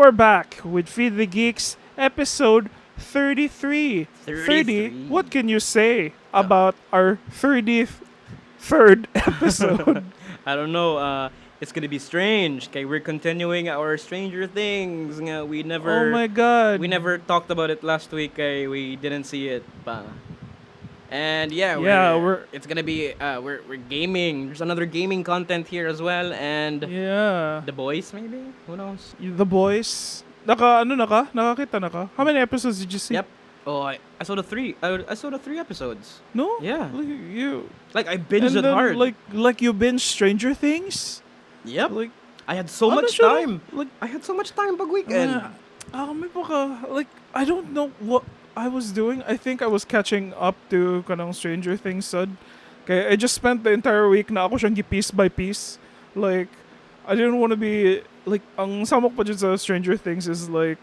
we're back with Feed the Geeks, episode 33. 30? 33? What can you say about our 33rd episode? I don't know. It's gonna be strange. Okay, we're continuing our Stranger Things. We never. Oh my god. We never talked about it last week. We didn't see it. And it's gonna be. We're gaming. There's another gaming content here as well, and Yeah. The Boys maybe. Who knows? The Boys. Nakakita na ka? How many episodes did you see? Yep. Oh, I saw the three. I saw the 3 episodes. No? Yeah. Like, you. Like I binged And it then, hard. like you binge Stranger Things? Yep. Like, I had so ano much siya, time. Like, I had so much time pag weekend. may baka, like, I don't know what I was doing. I think I was catching up to kanang Stranger Things sad. Okay, I just spent the entire week na ako siyang piece by piece. Like, I didn't want to be, like, ang samok pa dyan sa Stranger Things is, like,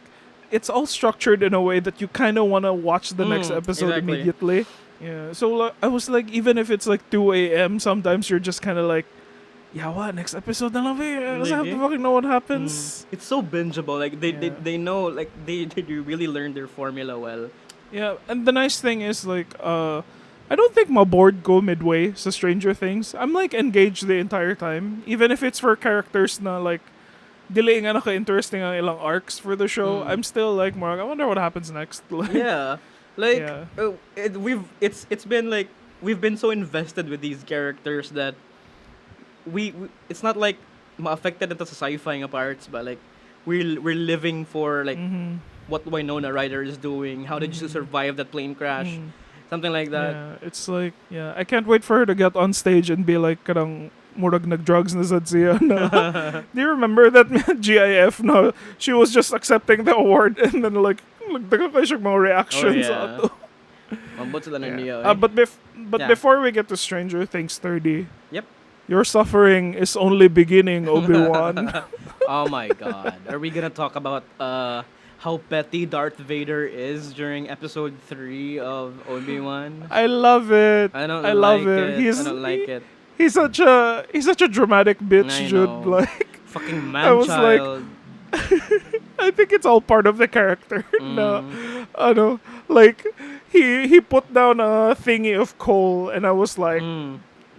it's all structured in a way that you kind of want to watch the next episode exactly. immediately. Yeah, so like, I was like, even if it's like 2 a.m., sometimes you're just kind of like, yeah, what? Next episode na lang ba? Because I have to fucking know what happens. It's so bingeable. Like they Yeah. they know, like they really learned their formula well. Yeah, and the nice thing is, like, I don't think my board go midway sa Stranger Things. I'm, like, engaged the entire time. Even if it's for characters na, like, dili nga naka-interesting ang ilang arcs for the show, I'm still, like, more, I wonder what happens next. Like, Yeah, like Yeah. it's been like we've been so invested with these characters that we it's not like ma-affected ito sa sci-fi nga parts, but like we're living for like what Winona Ryder is doing. How did she survive that plane crash? Something like that. Yeah, it's like, yeah, I can't wait for her to get on stage and be like, karang murag nag-drugs na sad siya. No? Do you remember that GIF? No, she was just accepting the award and then like daga kayo siyang mga reactions. yeah. Ato. Mabot sila na niya. But Yeah. before we get to Stranger Things 30, Yep. your suffering is only beginning, Obi-Wan. Oh my god. Are we gonna talk about how petty Darth Vader is during episode 3 of Obi-Wan? I love it. I don't love like it. I don't like it. He's such a dramatic bitch, I dude. know. Like, Fucking I was like, man-child. I think it's all part of the character. No, like he put down a thingy of coal, and I was like,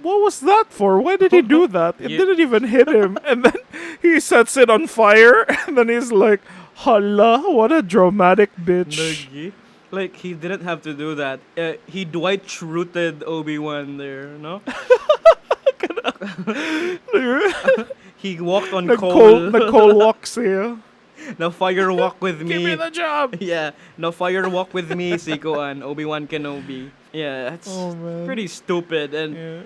what was that for? Why did he do that? It Yeah. didn't even hit him. And then he sets it on fire, and then he's like, hala, what a dramatic bitch. Nagi. Like, he didn't have to do that. He Dwight Schruted Obi-Wan there, no? He walked on coal. Nag-coal walk siya. Now fire walk with me. Give me the job. Yeah, no fire walk with me, Siko and Obi-Wan Kenobi. Yeah, that's Oh, man. pretty stupid. And Yeah.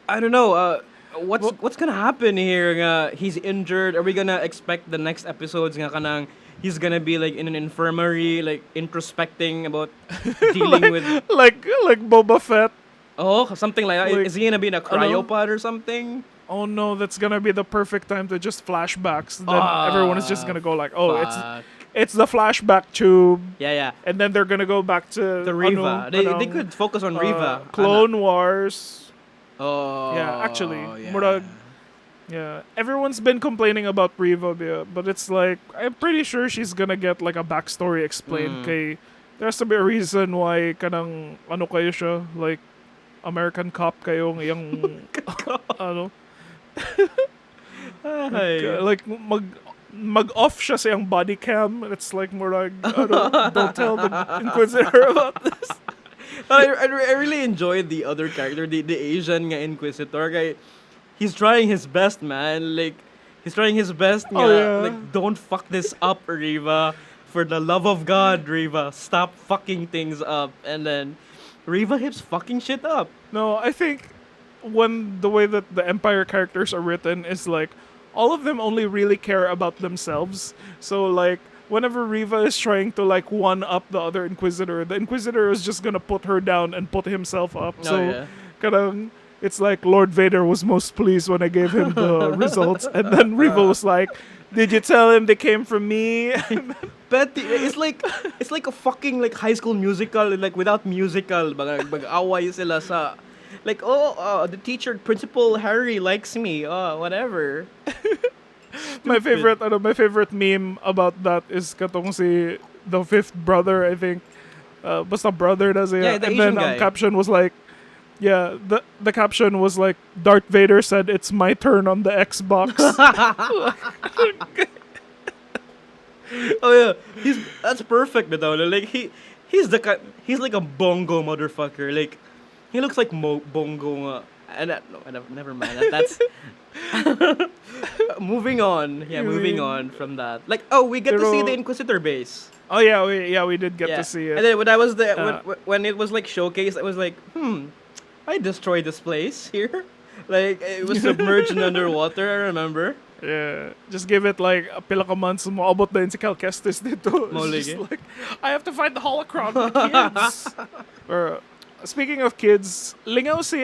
I don't know, what's gonna happen here? He's injured. Are we gonna expect the next episodes nga kanang he's gonna be like in an infirmary, like introspecting about dealing with like Boba Fett. something like that? Like, Is he gonna be in a cryopod or something? Oh no, that's gonna be the perfect time to just flashbacks. Then everyone is just gonna go like, oh, Fuck. it's the flashback tube, Yeah. and then they're gonna go back to The Riva. They could focus on Riva. Clone Wars. Oh. Yeah, actually, yeah. murag, yeah, everyone's been complaining about Riva, but it's like I'm pretty sure she's gonna get like a backstory explained. Kay there has to be a reason why kanang ano kayo siya, like American cop kayo yung ano. Like mag-off siya sa yung body cam. It's like more like, don't tell the Inquisitor about this. I really enjoyed the other character, the Asian nga Inquisitor. Kay, he's trying his best, man. Like, he's trying his best nga. yeah. Like, don't fuck this up, Riva. For the love of God, Riva, stop fucking things up. And then, Riva keeps fucking shit up. No, I think when the way that the Empire characters are written is like, all of them only really care about themselves. So like, whenever Riva is trying to like one up the other Inquisitor, the Inquisitor is just gonna put her down and put himself up. So yeah. kadang it's like Lord Vader was most pleased when I gave him the results, and then Riva was like, "Did you tell him they came from me?" But it's like a fucking like High School Musical, like without musical. Mag-away sila sa like the teacher, Principal Harry likes me. Oh, whatever. my favorite meme about that is katong si the fifth brother, I think. Basta brother na siya. Yeah, the And Asian then ang guy. caption was like, yeah, the caption was like, Darth Vader said it's my turn on the Xbox. Oh yeah, that's perfect, bitaw. Like he's like a bongo motherfucker. Like he looks like bongo. Never mind. That's moving on. Yeah, moving on from that. Like, oh, we get to see the Inquisitor base. Oh yeah, we did get to see it. And then when I was there, when it was like showcased, I was like, I destroyed this place here. Like it was submerged and underwater. I remember. Yeah, just give it like a pila ka months mo abot na yun si Cal Kestis dito. It's just like, I have to find the holocron for kids. Or, speaking of kids, lingaw si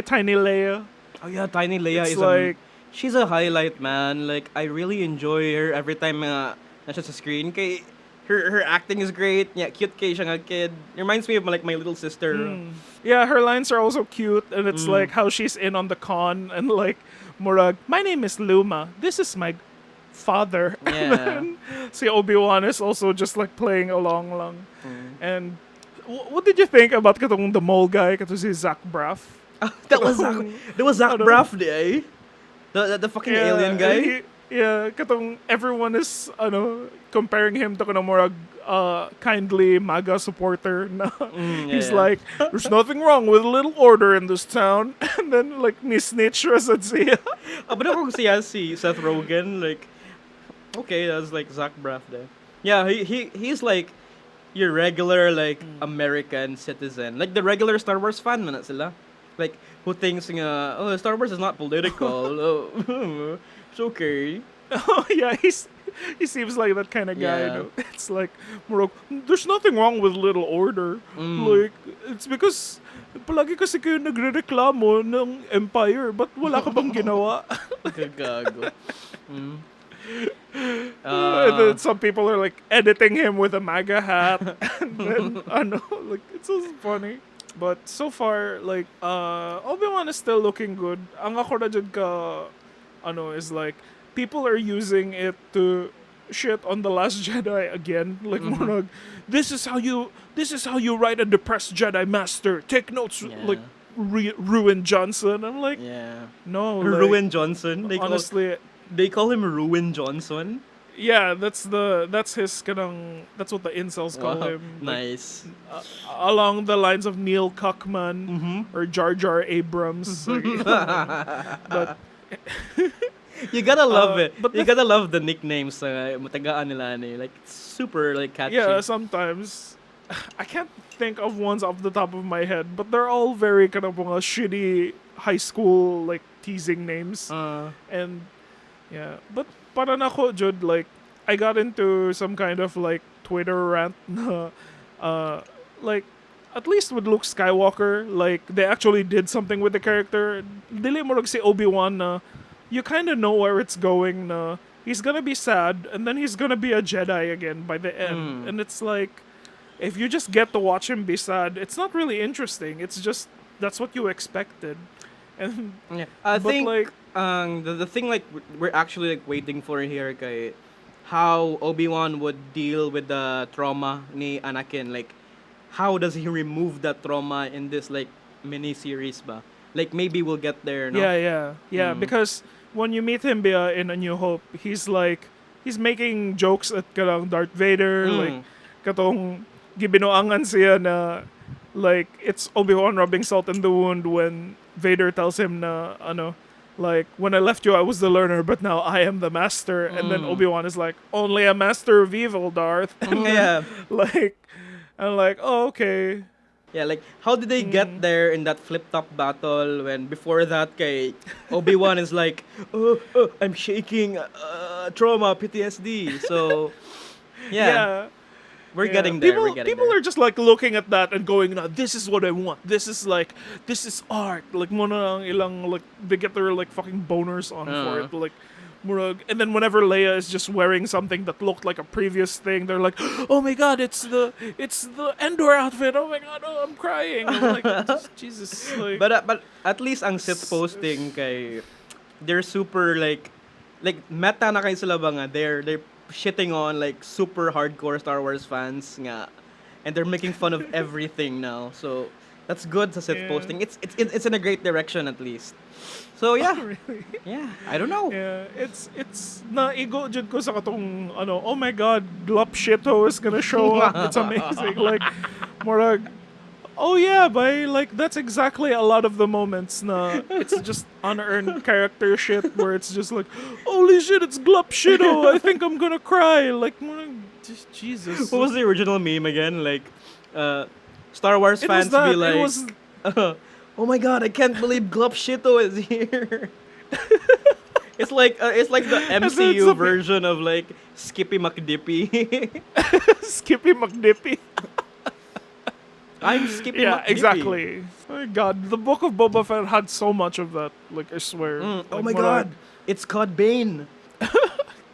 Tiny Leia. Oh yeah, Tiny Leia It's is like, she's a highlight, man. Like I really enjoy her every time nasa sa screen. Kay her acting is great. Yeah, cute kay siya nga kid. It reminds me of like my little sister. yeah, her lines are also cute, and it's like how she's in on the con, and like, murag, my name is Luma. This is my father. Yeah. And then si Obi-Wan is also just like playing along lang. And what did you think about katong the mole guy, katong si Zach Braff? That was Zach Braff, eh? The fucking alien guy. Katong everyone is comparing him to kanang murag kindly MAGA supporter na he's like, there's nothing wrong with a little order in this town, and then like ni snitch ra sad siya. But ako siya si Seth Rogen, like, okay, that's like Zach Braff there. Yeah, he's like your regular like American citizen, like the regular Star Wars fan man sila, like who thinks nga, oh, Star Wars is not political. Oh, it's okay. Oh yeah, he seems like that kind of guy. Yeah. It's like, there's nothing wrong with little order. Like, it's because palagi kasi kayo nagrereklamo ng Empire, but wala ka bang ginawa? Gago. And then some people are like editing him with a MAGA hat. And then, like, it's so funny. But so far, like, Obi-Wan is still looking good. Ang ako na dyan ka, is like, people are using it to shit on The Last Jedi again. Like, murag, this is how you write a depressed Jedi Master. Take notes, like, Ruin Johnson. I'm like, no. Like, Ruin Johnson. Honestly, they call him Ruin Johnson. yeah, that's his kanang, that's what the incels call him. Nice. Like, along the lines of Neil Cuckman or Jar Jar Abrams. But you gotta love it. but You gotta love the nicknames matagaan nila ni. Like it's super like catchy. yeah, sometimes I can't think of ones off the top of my head, but they're all very kind of mga shitty high school like teasing names. And yeah, but para na ko jud, like I got into some kind of like Twitter rant na like at least with Luke Skywalker, like they actually did something with the character. Dili mo si Obi-Wan na you kind of know where it's going na he's gonna be sad and then he's gonna be a Jedi again by the end. And it's like, if you just get to watch him be sad, it's not really interesting. It's just, that's what you expected. And Yeah. I but think like, the thing like we're actually like waiting for here kay how Obi-Wan would deal with the trauma ni Anakin. Like how does he remove that trauma in this like mini series ba? Like maybe we'll get there, no? Yeah, because when you meet him in A New Hope, he's making jokes at karang Darth Vader, like katong gibinoangan siya na like it's Obi-Wan rubbing salt in the wound when Vader tells him na like, when I left you I was the learner but now I am the master, and then Obi-Wan is like, only a master of evil, Darth. And then, like, I'm like, oh, okay. Yeah, like how did they get there in that flip-top battle when before that kay Obi-Wan is like, oh, I'm shaking, trauma, PTSD. So yeah. We're getting there. People are just like looking at that and going, "No, this is what I want. This is art." Like muna ang ilang like they get their like fucking boners on for it. Like murag, and then whenever Leia is just wearing something that looked like a previous thing, they're like, "Oh my god, it's the Endor outfit. Oh my god, oh, I'm crying." I'm like, Jesus. Like, but at least ang Sith posting kay they're super like like meta na kayo sila ba nga, they're shitting on like super hardcore Star Wars fans nga, and they're making fun of everything now. So that's good sa Sith Yeah. posting. It's in a great direction at least. So yeah, Really? yeah. I don't know. Yeah, it's naigo jud ko sa katong ano, oh my god, Glop Shito is gonna show up. It's amazing. Like, murag, oh yeah, by like that's exactly a lot of the moments na it's just unearned character shit where it's just like, holy shit, it's Glop Shito. I think I'm gonna cry. Like, murag, just Jesus. What was the original meme again? Like, Star Wars It was fans that. be like, It was "Oh my god, I can't believe Glop Shito is here." It's like the it's MCU a- version of like Skippy McDippy. Skippy McDippy. I'm Skippy Yeah, McDippy. exactly. Oh my god, the Book of Boba Fett had so much of that. Like, I swear. Oh Like, my murag, god, it's Cod Bane.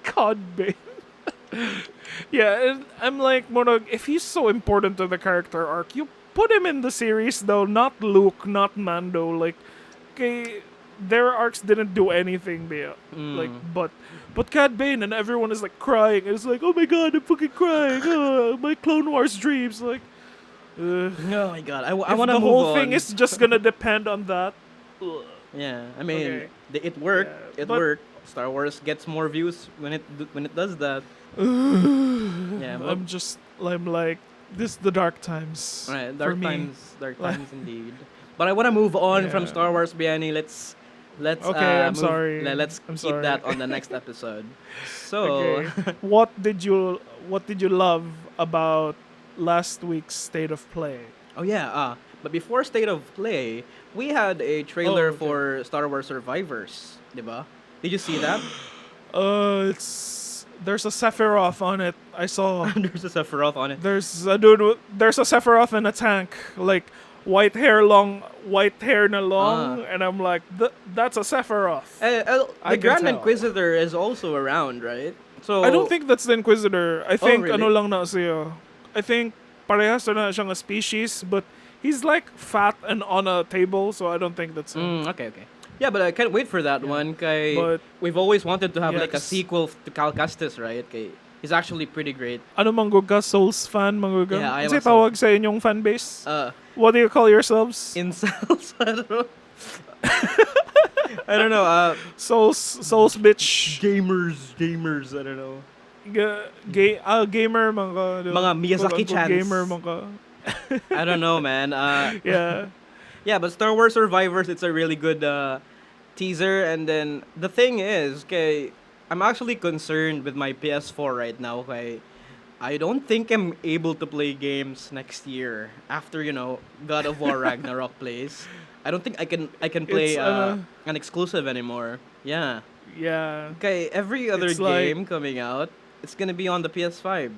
God, Bane. Yeah, and I'm like, murag, if he's so important to the character arc, you put him in the series though, not Luke, not Mando. Like, okay, their arcs didn't do anything there. Like, but Cad Bane, and everyone is like crying. It's like, oh my god, I'm fucking crying. My Clone Wars dreams. Like, Oh my god, I if want to the move whole on. thing is just gonna depend on that. Yeah, I mean, Okay. it worked. Yeah, It but- worked. Star Wars gets more views when it does that. Yeah, but I'm like, this is the dark times. right, for me. dark times indeed. But I want to move on from Yeah. Star Wars, Bayani. Let's Okay, I'm move- sorry. Let's I'm keep sorry. that on the next episode. So Okay. What did you love about last week's State of Play? oh yeah, but before State of Play, we had a trailer Oh, okay. for Star Wars Survivors, diba? Did you see that? There's a Sephiroth on it. I saw. There's a Sephiroth on it. There's a dude. There's a Sephiroth in a tank, like white hair na long, and I'm like, that's a Sephiroth. The I can Grand tell. Inquisitor is also around, right? So I don't think that's the Inquisitor. I think really? ano lang na siya. I think parehas na siyang a species, but he's like fat and on a table, so I don't think that's him. Okay. Yeah, but I can't wait for that one. Kay, But- we've always wanted to have like a Yes. sequel to Cal Kestis, right? Kay, he's actually pretty great. Ano manggug ka? Souls fan manggug ka? Yeah, I am Kasi a Souls- tawag sa inyong fan base? Uh, What do you call yourselves? incels. I don't know. I don't know. Souls bitch. Gamers. I don't know. Gamer man ka. Mga Miyazaki Quote-unquote chants. Gamer man ka. I don't know, man. Yeah. Yeah, but Star Wars Survivors, it's a really good teaser. And then the thing is, okay, I'm actually concerned with my PS4 right now. Okay, I don't think I'm able to play games next year after God of War Ragnarok plays. I don't think I can play It's, an exclusive anymore. Yeah. Yeah. Okay, every other It's like- game coming out, it's gonna be on the PS5.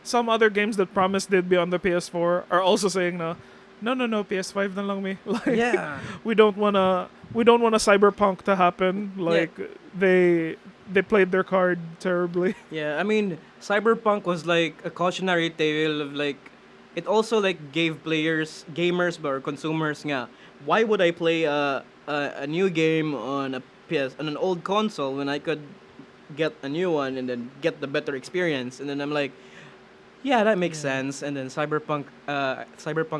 Some other games that promised they'd be on the PS4 are also saying no, PS5 na lang me. Like, Yeah. we don't wanna Cyberpunk to happen. Like, they played their card terribly. Yeah, I mean, Cyberpunk was like a cautionary tale of like, it also like gave gamers or consumers nga, why would I play a new game on an old console when I could get a new one and then get the better experience? And then I'm like, yeah, that makes sense. And then Cyberpunk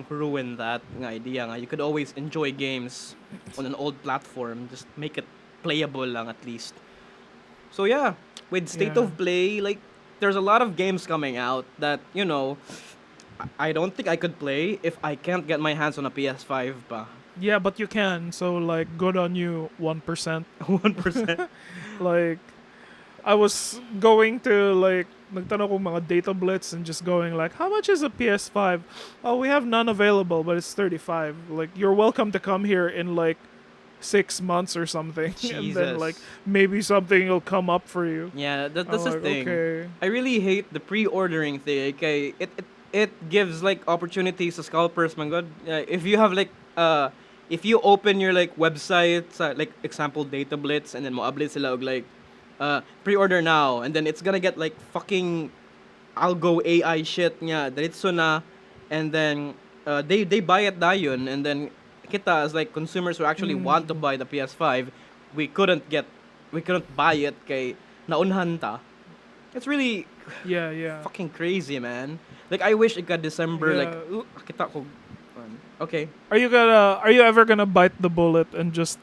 ruined that nga idea nga. You could always enjoy games on an old platform, just make it playable lang at least. So yeah, with State Yeah. of Play, like there's a lot of games coming out that, I don't think I could play if I can't get my hands on a PS5 pa. Yeah, but you can. So like, good on you, 1%. 1%. Like, I was going to like nagtanong ko mga data blitz and just going like, how much is a PS5? Oh, we have none available, but it's 35. Like, you're welcome to come here in like 6 months or something, and then Jesus. like maybe something will come up for you. Yeah, that's I'm the like, thing. okay. I really hate the pre-ordering thing. Okay, it gives like opportunities to scalpers, man. God, if you have like if you open your like website, like example Data Blitz, and then mo-upload sila og like pre-order now, and then it's gonna get like fucking algo AI shit nga diretso na, and then they buy it dayon, and then kita as like consumers who actually want to buy the PS5, we couldn't get we couldn't buy it kay naunhan ta. It's really Yeah. fucking crazy, man. Like I wish it got December like Yeah. kita ko okay. Are you ever gonna bite the bullet and just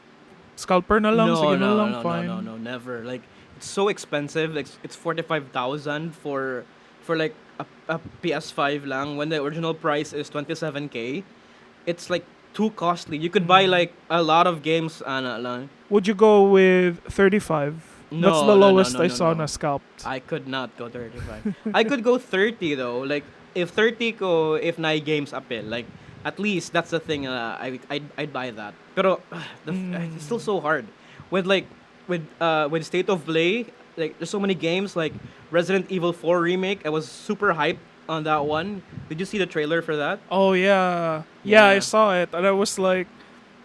scalper na lang? No, Sige na no, lang, no, no, fine. no, no, never. Like it's so expensive. Like it's 45,000 for like a PS5 lang when the original price is 27K. It's like too costly. You could buy like a lot of games ana lang. Would you go with 35? No, That's the no, no, lowest no, I no, saw no. na scalped. I could not go 35. I could go 30 though. Like if 30 ko if nai games appeal, like at least that's the thing. I'd buy that. Pero it's still so hard. With like with State of Play, like there's so many games like Resident Evil 4 remake. I was super hyped on that one. Did you see the trailer for that? Oh yeah. Yeah, I Yeah. saw it and I was like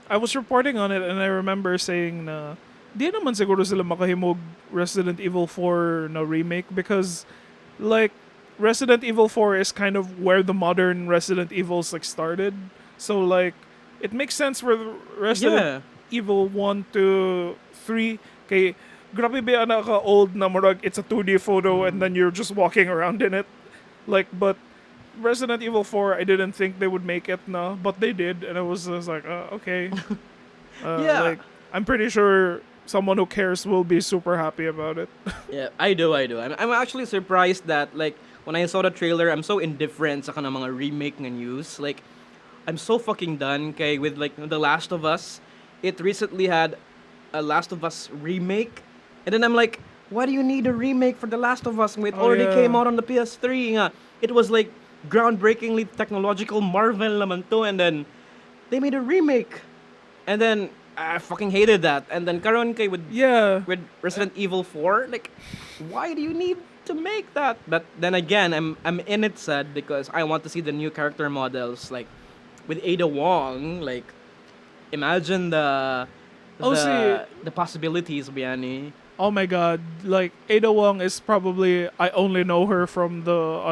I was reporting on it and I remember saying na di naman siguro sila makahimog Resident Evil 4 na remake because like Resident Evil 4 is kind of where the modern Resident Evils like started. So like it makes sense for the Resident Evil 1 to 3 kay grabe ba ana ka old na murag it's a 2D photo and then you're just walking around in it. Like but Resident Evil 4 I didn't think they would make it na but they did and I was just like okay. Yeah. Like I'm pretty sure someone who cares will be super happy about it. Yeah, I do. I'm actually surprised that like when I saw the trailer, I'm so indifferent sa kanang mga remake nga news. Like I'm so fucking done kay with like The Last of Us. It recently had a Last of Us remake. And then I'm like, why do you need a remake for The Last of Us when it Oh, already yeah. came out on the PS3 nga? It was like groundbreakingly technological marvel naman to and then they made a remake. And then I fucking hated that. And then karon kay Yeah. with Resident Evil 4, like why do you need to make that? But then again, I'm in it sad because I want to see the new character models like with Ada Wong, like imagine Oh, the possibilities, Bayani. Oh my god, like Ada Wong is probably I only know her from the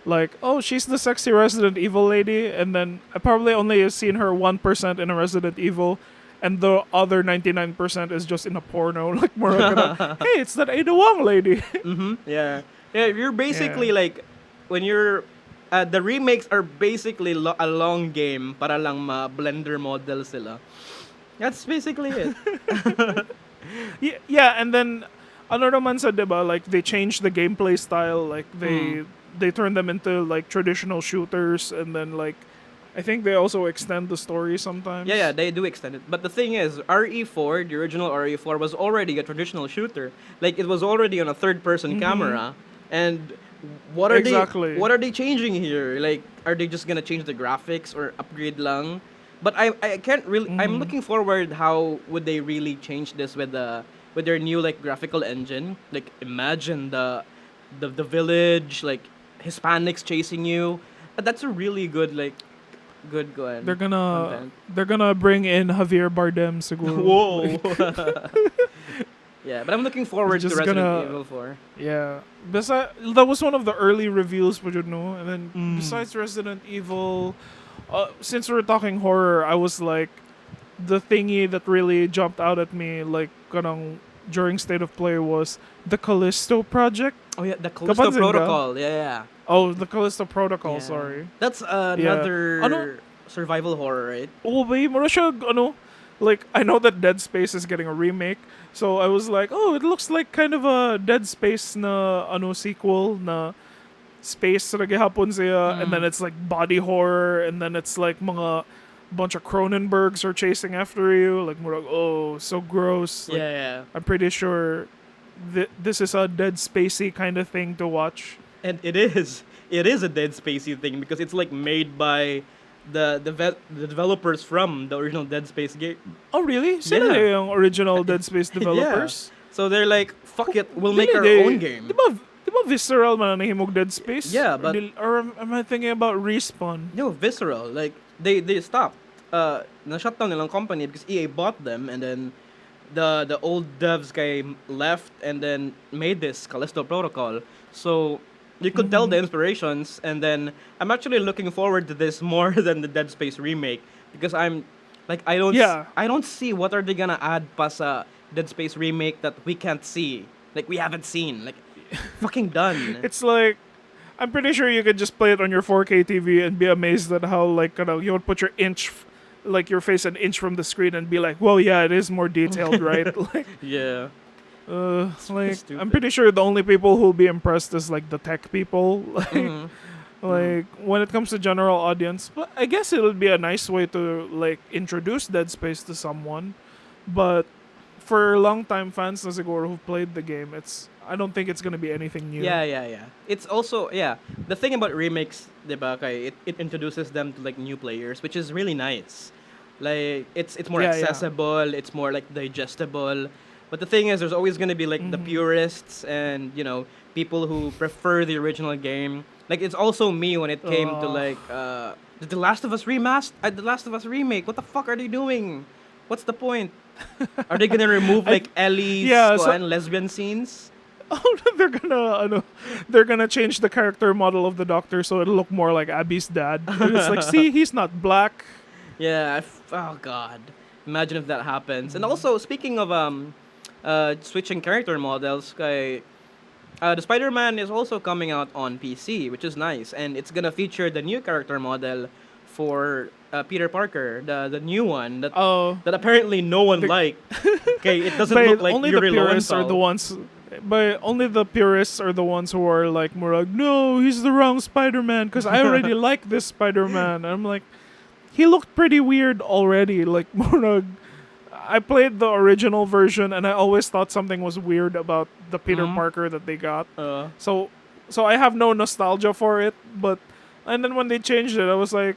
like oh she's the sexy Resident Evil lady and then I probably only have seen her 1% in a Resident Evil and the other 99% is just in a porno like more like hey it's that Ada Wong lady. Yeah. Yeah, you're basically Yeah. like when you're the remakes are basically a long game para lang ma-blender model sila. That's basically it. Yeah, and then ano naman sa diba like they changed the gameplay style like they turn them into like traditional shooters and then like I think they also extend the story sometimes. Yeah, they do extend it. But the thing is, RE4, the original RE4, was already a traditional shooter. Like it was already on a third-person camera. And what are Exactly. they? What are they changing here? Like, are they just gonna change the graphics or upgrade lang? But I can't really. I'm looking forward. How would they really change this with their new like graphical engine? Like, imagine the village, like Hispanics chasing you. That's a really good like. Good going. They're gonna bring in Javier Bardem siguro. Whoa. Like, Yeah, but I'm looking forward to just Resident gonna- Evil 4. yeah. That was one of the early reveals, would you know? And then besides Resident Evil, since we're talking horror, I was like, the thingy that really jumped out at me, like, kanang during State of Play was the Callisto Project. Oh yeah, the Callisto Kapansin ka? Protocol. Yeah. Oh, the Callisto Protocol, Yeah. sorry. That's another Ano? survival horror, right? Oh, ba, mura siya, like, I know that Dead Space is getting a remake, so I was like, oh, it looks like kind of a Dead Space na, sequel na space na gihapon siya, and then it's like body horror, and then it's like mga bunch of Cronenbergs are chasing after you, like, murag, oh, so gross. Like, Yeah. I'm pretty sure this is a Dead Spacey kind of thing to watch. And it is. It is a Dead Spacey thing because it's like made by the developers from the original Dead Space game. Oh, really? Sila Yeah. yung original Dead Space developers? So they're like, fuck it, we'll make our Dili, own game. Di ba Visceral man ang nahimog Dead Space? Yeah, but- Or am I thinking about Respawn? No, Visceral. Like they stopped. Na-shut down nilang company because EA bought them, and then the old devs guy left and then made this Callisto Protocol. So you could tell the inspirations, and then I'm actually looking forward to this more than the Dead Space remake because I'm like I don't Yeah. I don't see what are they gonna add pa sa Dead Space remake that we can't see. Like, we haven't seen. Like, fucking done. It's like I'm pretty sure you could just play it on your 4K TV and be amazed at how like you would put like your face an inch from the screen and be like, "Whoa, yeah, it is more detailed, right?" Like, Yeah. like stupid. I'm pretty sure the only people who'll be impressed is like the tech people. Like, Mhm. like when it comes to general audience, but I guess it would be a nice way to like introduce Dead Space to someone. But for longtime fans na siguro who played the game, I don't think it's gonna be anything new. Yeah. It's also, yeah. The thing about remakes, diba, kay, it introduces them to like new players, which is really nice. Like, it's more Yeah, yeah. accessible, it's more like digestible. But the thing is, there's always gonna be like the purists and, you know, people who prefer the original game. Like, it's also me when it came to Oh. like The Last of Us The Last of Us remake. What the fuck are they doing? What's the point? Are they gonna remove like Ellie's Yeah, so- and lesbian scenes? Oh, they're gonna change the character model of the Doctor so it'll look more like Abby's dad. And it's like, see, he's not black. Yeah. Oh god. Imagine if that happens. And also, speaking of switching character models, the Spider-Man is also coming out on PC, which is nice, and it's gonna feature the new character model for Peter Parker, the new one Oh, that apparently no one The- liked. Okay, it doesn't but look like only Yuri the purists are Lowenthal. the ones. But only the purists are the ones who are like more like, no, he's the wrong Spider-Man because I already like this Spider-Man. And I'm like, he looked pretty weird already. Like more like, I played the original version and I always thought something was weird about the Peter Mhm. Parker that they got. Uh, So I have no nostalgia for it, but and then when they changed it, I was like,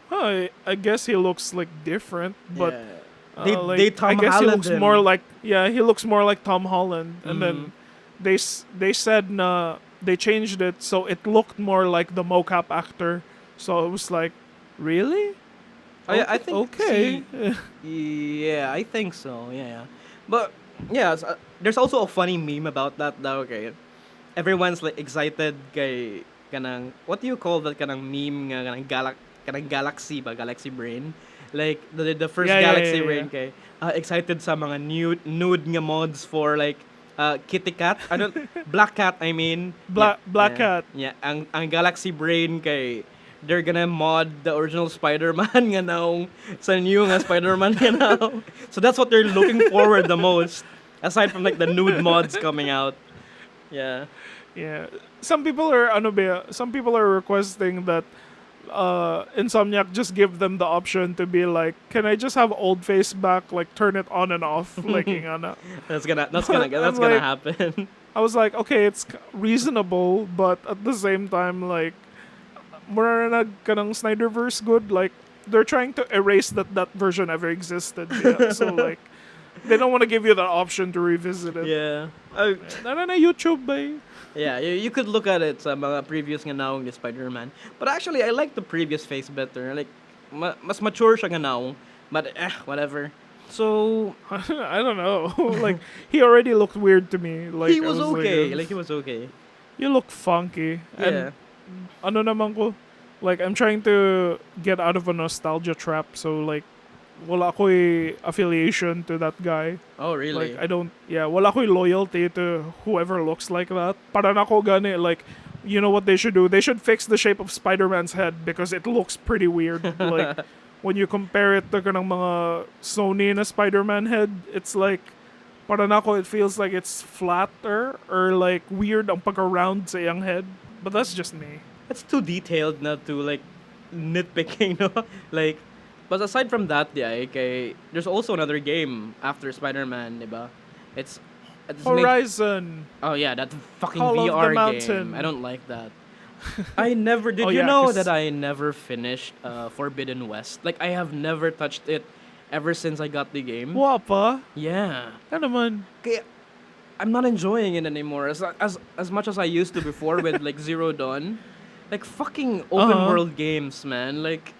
huh, I guess he looks like different, but yeah. They like, Tom I guess he Holland looks him. more like he looks more like Tom Holland, and then Mhm. they said they changed it so it looked more like the mocap actor. So it was like, really? I think okay. Yeah, I think so. Yeah, but yeah, there's also a funny meme about that. Though, okay, everyone's like excited. Kay kanang what do you call that kanang meme nga kanang galaxy ba galaxy brain, like the first Yeah, yeah, galaxy yeah, brain yeah. kay excited sa mga nude nga mods for like kitty cat ano black cat I mean Black yeah, Cat. yeah ang galaxy brain kay they're gonna mod the original Spider-Man nga now sa new nga Spider-Man nga now. So that's what they're looking forward the most, aside from like the nude mods coming out. Yeah. Yeah. Some people are some people are requesting that Insomniac just give them the option to be like, can I just have old face back, like turn it on and off, like ingana. That's gonna I'm gonna like- happen. I was like, okay, it's reasonable, but at the same time, like, mura na kanang Snyderverse good, like, they're trying to erase that version ever existed. Yeah. So, like, they don't want to give you the option to revisit it. Yeah. Na YouTube ba? Yeah, you could look at it sa mga previous nga naong ni Spider-Man. But actually, I like the previous face better. Like, mas mature siya nga naong. But, whatever. So, I don't know. Like, he already looked weird to me. Like, he I was like, okay. Like, he was okay. you look funky. Yeah. And ano naman ko, like, I'm trying to get out of a nostalgia trap. So, like, wala ko'y affiliation to that guy. Oh, really? Like, wala ko'y loyalty to whoever looks like that. Para na ko gani, like, you know what they should do? They should fix the shape of Spider-Man's head because it looks pretty weird. Like, when you compare it to kanang mga Sony na Spider-Man head, it's like, para na ko, it feels like it's flatter or like weird ang pagka-round sa iyang head. But that's just me. It's too detailed not to like nitpicking, no? Like, but aside from that, yeah, okay, there's also another game after Spider-Man, diba? It's made- Horizon. oh yeah, that fucking Call of the VR Mountain. game. I don't like that. I never did. Oh, You yeah, know 'cause- that I never finished Forbidden West. Like, I have never touched it ever since I got the game. Wapa. Yeah. Ano naman? Kaya, I'm not enjoying it anymore as much as I used to before with like Zero Dawn. Like, fucking open Uh-huh. world games, man. Like,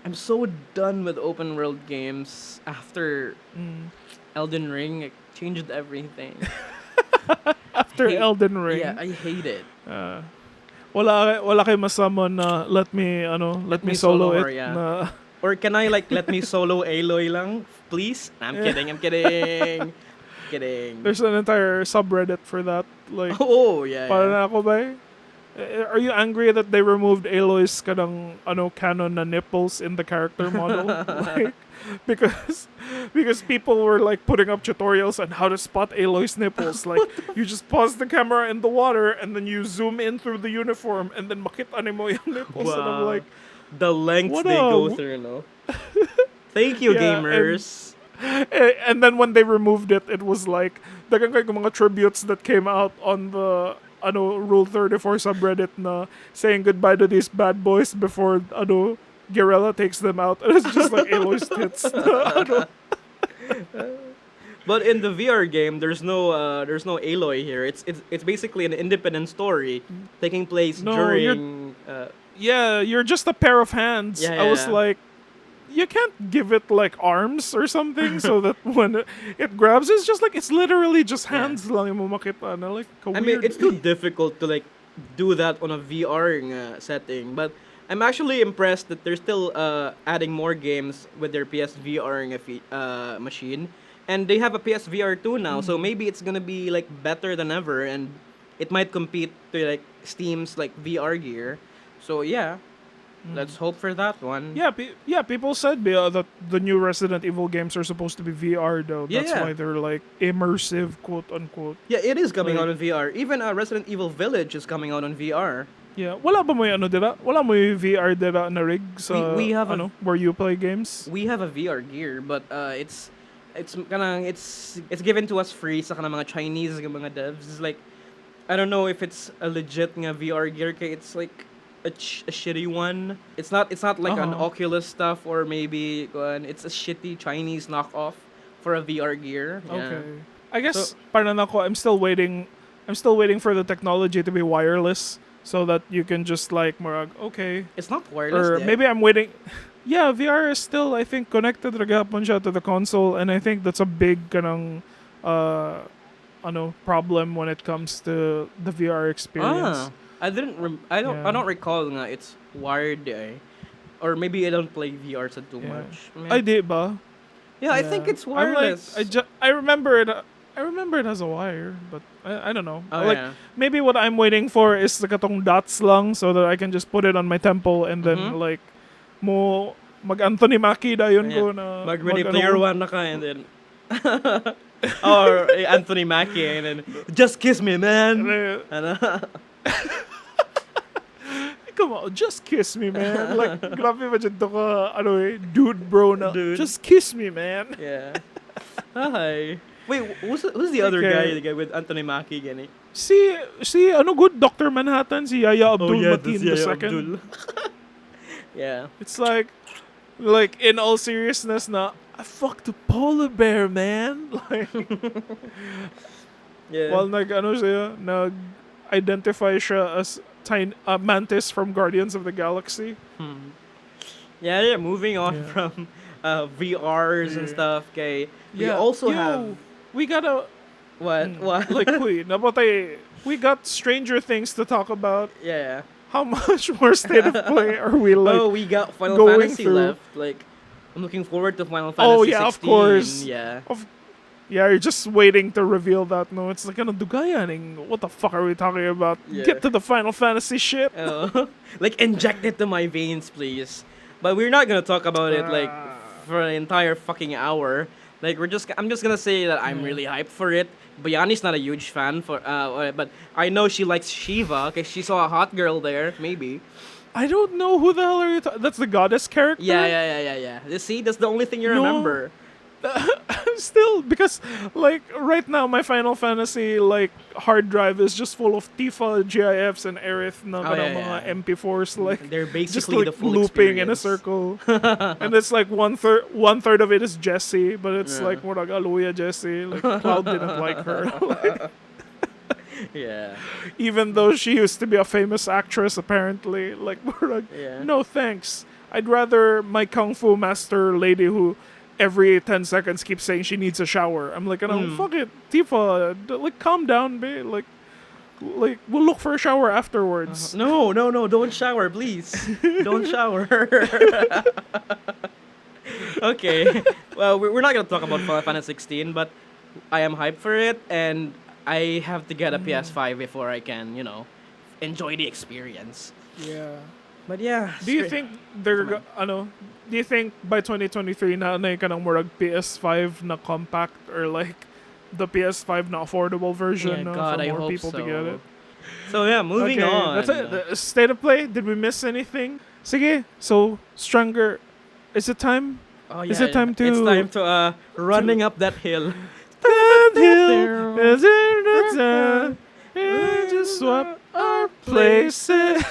I'm so done with open world games after Elden Ring. It changed everything. After Hate- Elden Ring. Yeah, I hate it. Wala kay masamon na let me solo her, it. yeah. Na, Or can I like let me solo Aloy lang, please? I'm kidding. kidding. There's an entire subreddit for that. Like, Oh, yeah. para yeah. na ako ba are you angry that they removed Aloy's canon na nipples in the character model? Like, because people were like putting up tutorials on how to spot Aloy's nipples. Like, you just pause the camera in the water and then you zoom in through the uniform and then makita mo yung nipples. And I'm Wow. like, The lengths What they a go w- through, no? Thank you, Yeah, gamers. and then when they removed it, it was like dagang kay mga tributes that came out on the Rule 34 subreddit na saying goodbye to these bad boys before Guerrilla takes them out. And it's just like Aloy's tits. But in the VR game, there's no Aloy here. It's basically an independent story taking place No, during. Yeah, you're just a pair of hands. Yeah, I was yeah. like, you can't give it like arms or something so that when it grabs, it's just like it's literally just hands lang yung makita na like. I mean, it's too difficult to like do that on a VR setting, but I'm actually impressed that they're still adding more games with their PSVR machine, and they have a PSVR 2 now, so maybe it's gonna be like better than ever, and it might compete to like Steam's like VR gear. So yeah, let's hope for that one. Yeah, people said that the new Resident Evil games are supposed to be VR though. Yeah, That's yeah. why they're like immersive, quote unquote. Yeah, it is coming Like- out on VR. Even Resident Evil Village is coming out on VR. Yeah, wala ba mo yung dira? Wala mo yung VR dira na rig sa We have a- where you play games? We have a VR gear, but it's given to us free sa kanang mga Chinese mga devs. It's like I don't know if it's a legit nga VR gear kay it's like a shitty one. It's not like an Uh-huh. Oculus stuff or maybe it's a shitty Chinese knockoff for a VR gear. Yeah. Okay. I guess So- parang ako, I'm still waiting for the technology to be wireless so that you can just like murag okay. It's not wireless. Or yet. maybe I'm waiting. Yeah, VR is still I think connected ragapon siya to the console, and I think that's a big kanang problem when it comes to the VR experience. I don't recall nga it's wired or maybe I don't play VR so too Yeah. much. I did ba? Yeah, I think it's I'm like, wireless. I remember it. I remember it has a wire, but I don't know. Oh, Like yeah. maybe what I'm waiting for is the katong dots lang so that I can just put it on my temple and then like mo mag Anthony Mackie dayon ko na Mag Ready mag- Player One na ka and then or Anthony Mackie and then just kiss me, man. Ano? Come on, just kiss me, man. Like, grabe ba dyan to ka, dude bro na, Dude. just kiss me, man. Yeah. Hi. Wait, who's the other Okay. guy? The guy with Anthony Mackie, gani? Si, good, Dr. Manhattan, si Yaya Abdul Mateen that's Yaya II. Abdul. Yeah. It's like, in all seriousness na, I fucked a polar bear, man. Like, Yeah. while nag-identify siya as Mantis from Guardians of the Galaxy. Yeah. Moving on Yeah. from VRs and Yeah. stuff. Okay. We also have We gotta, what? like, we got Stranger Things to talk about. Yeah. How much more State of Play are we like? Oh, we got Final going Fantasy through- left. Like, I'm looking forward to Final Fantasy. Oh, yeah, of 16. course. Yeah. Yeah, you're just waiting to reveal that. No, it's like, dugayaning. What the fuck are we talking about? Yeah. Get to the Final Fantasy shit. Like, inject it to my veins, please. But we're not gonna talk about it like for an entire fucking hour. Like, I'm just gonna say that I'm really hyped for it. Bayani's not a huge fan but I know she likes Shiva because she saw a hot girl there. Maybe. I don't know who the hell are you That's the goddess character? Yeah. You see, that's the only thing you No. remember. Still, because, like, right now, my Final Fantasy, like, hard drive is just full of Tifa, GIFs, and Aerith na kanang mga MP4s, like, They're just, basically like, the full looping in a experience. circle. And it's, like, one third of it is Jessie, but it's, Yeah. like, murag Aluya Jessie. Like, Cloud didn't like her. Like, Yeah. even though she used to be a famous actress, apparently. Like, murag, Yeah. no thanks. I'd rather my Kung Fu master lady who every 10 seconds keeps saying she needs a shower. I'm like, fuck it, Tifa, like, calm down, babe. Like, we'll look for a shower afterwards. No, don't shower, please. Don't shower. Okay. Well, we're not gonna talk about Final Fantasy 16, but I am hyped for it, and I have to get a PS5 before I can, enjoy the experience. Yeah. But yeah. Do you think they're Come do you think by 2023 na ka ng murag PS5 na compact or like the PS5 na affordable version Yeah, no, God, for I more hope people so. to get it? So yeah, moving on. That's it. The state of play. Did we miss anything? Sige. So stronger. Is it time? Oh, Is it time to- It's time to running up that hill. Is it the time to swap our places?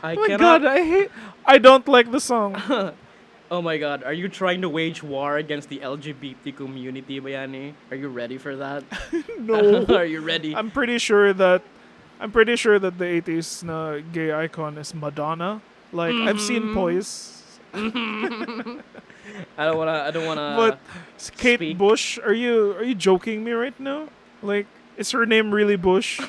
I Oh my cannot. god, I don't like the song. Oh my god, are you trying to wage war against the LGBT community, Bayani? Are you ready for that? No. Are you ready? I'm pretty sure that the 80s na gay icon is Madonna. Like I've seen Poise. I don't wanna But Kate speak. Bush, are you joking me right now? Like is her name really Bush?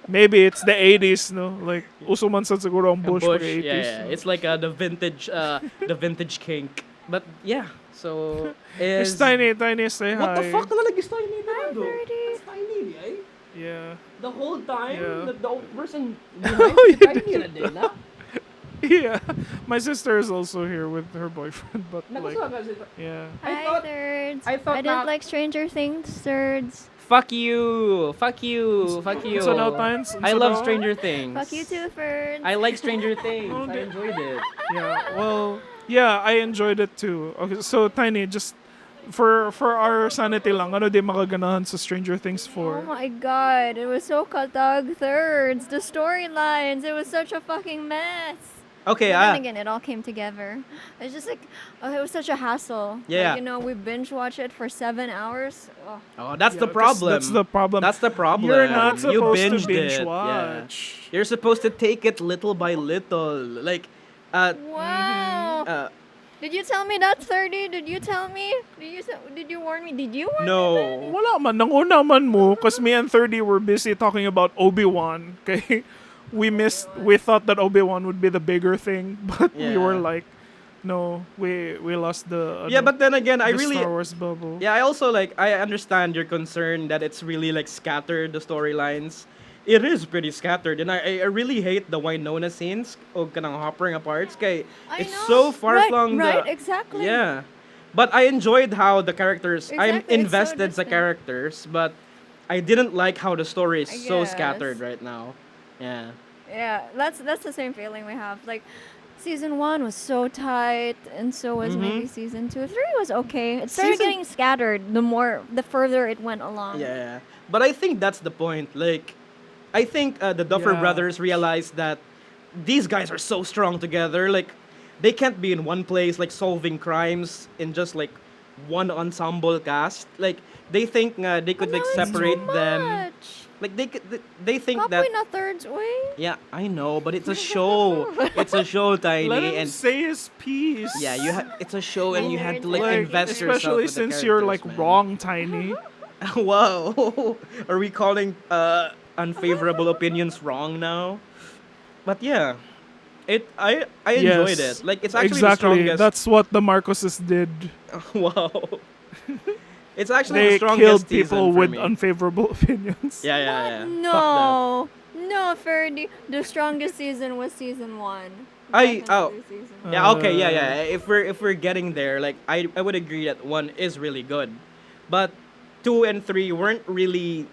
Maybe it's the 80s, no? Like uso man sa siguro ang Bush, Bush, pag 80s. yeah. no? It's like the vintage kink. But yeah, so It's is Tiny, say what hi. the fuck naman is Tiny Hi, Nando? Thirdy. It's Tiny, eh? Yeah. The whole time, Yeah. the person behind Oh, is you Tiny na din, na? Yeah. My sister is also here with her boyfriend, but like Nagustuhan ka si- yeah. I Hi, thought- thirds. I thought didn't na- like Stranger Things, thirds. Fuck you! Fuck you! Fuck you! So now times I love Stranger Things. Fuck you too, thirds. I like Stranger Things. Oh, I enjoyed it. Yeah. Well, yeah, I enjoyed it too. Okay, so Tiny, just for our sanity lang, ano di makaganahan sa Stranger Things Oh 4? my god, it was so katag, thirds. The storylines, it was such a fucking mess. Okay, But then again, it all came together. It's just like, it was such a hassle. Yeah. Like, we binge watch it for 7 hours. Oh. oh, that's Yeah, the 'cause problem. That's the problem. That's the problem. You're not You supposed to binged binge it. Yeah. watch. You're supposed to take it little by little. Like, Wow. Did you tell me that, 30? Did you tell me? Did you warn me? Did you warn me? no. Wala man, nanguna man mo, cause me and 30 were busy talking about Obi-Wan. Okay, we thought that Obi-Wan would be the bigger thing, but we were Yeah. like, no, we lost the Yeah, but then again, I the really. Star Wars bubble. Yeah, I also I understand your concern that it's really like scattered, the storylines. It is pretty scattered, and I really hate the Winona scenes o kanang hoppering apart. Kay I it's know. so far Right, flung. right, the, exactly. Yeah, but I enjoyed how the characters. I'm Exactly, it's so invested the distinct. characters, but I didn't like how the story is I so guess. scattered right now. Yeah. Yeah, that's the same feeling we have. Like, season 1 was so tight, and so was maybe season 2. 3 was okay. It started Season- getting scattered the further it went along. Yeah, but I think that's the point. Like, I think the Duffer Yeah. Brothers realized that these guys are so strong together. Like, they can't be in one place, like solving crimes in just like one ensemble cast. Like, they think they could like separate them. Much. Like they think that. Kapoy na thirds way. Yeah, I know, but it's a show. It's a show, Tiny, Let him and say his piece. yeah, it's a show, and you had to like, Like, invest yourself. especially with the since you're like characters, man. wrong, Tiny. Wow. Are we calling unfavorable opinions wrong now? But yeah. I enjoyed Yes, it. Like, it's actually exactly. the strongest. That's what the Marcoses did. Wow. It's actually the They strongest killed season people for with me. unfavorable opinions. Yeah, yeah, yeah. No, no, Ferdy. The strongest season was season 1. I- Definitely season Fuck that. Yeah, okay, yeah, Uh, yeah. If we're getting there, like I would agree that 1 is really good. But 2 and 3 weren't really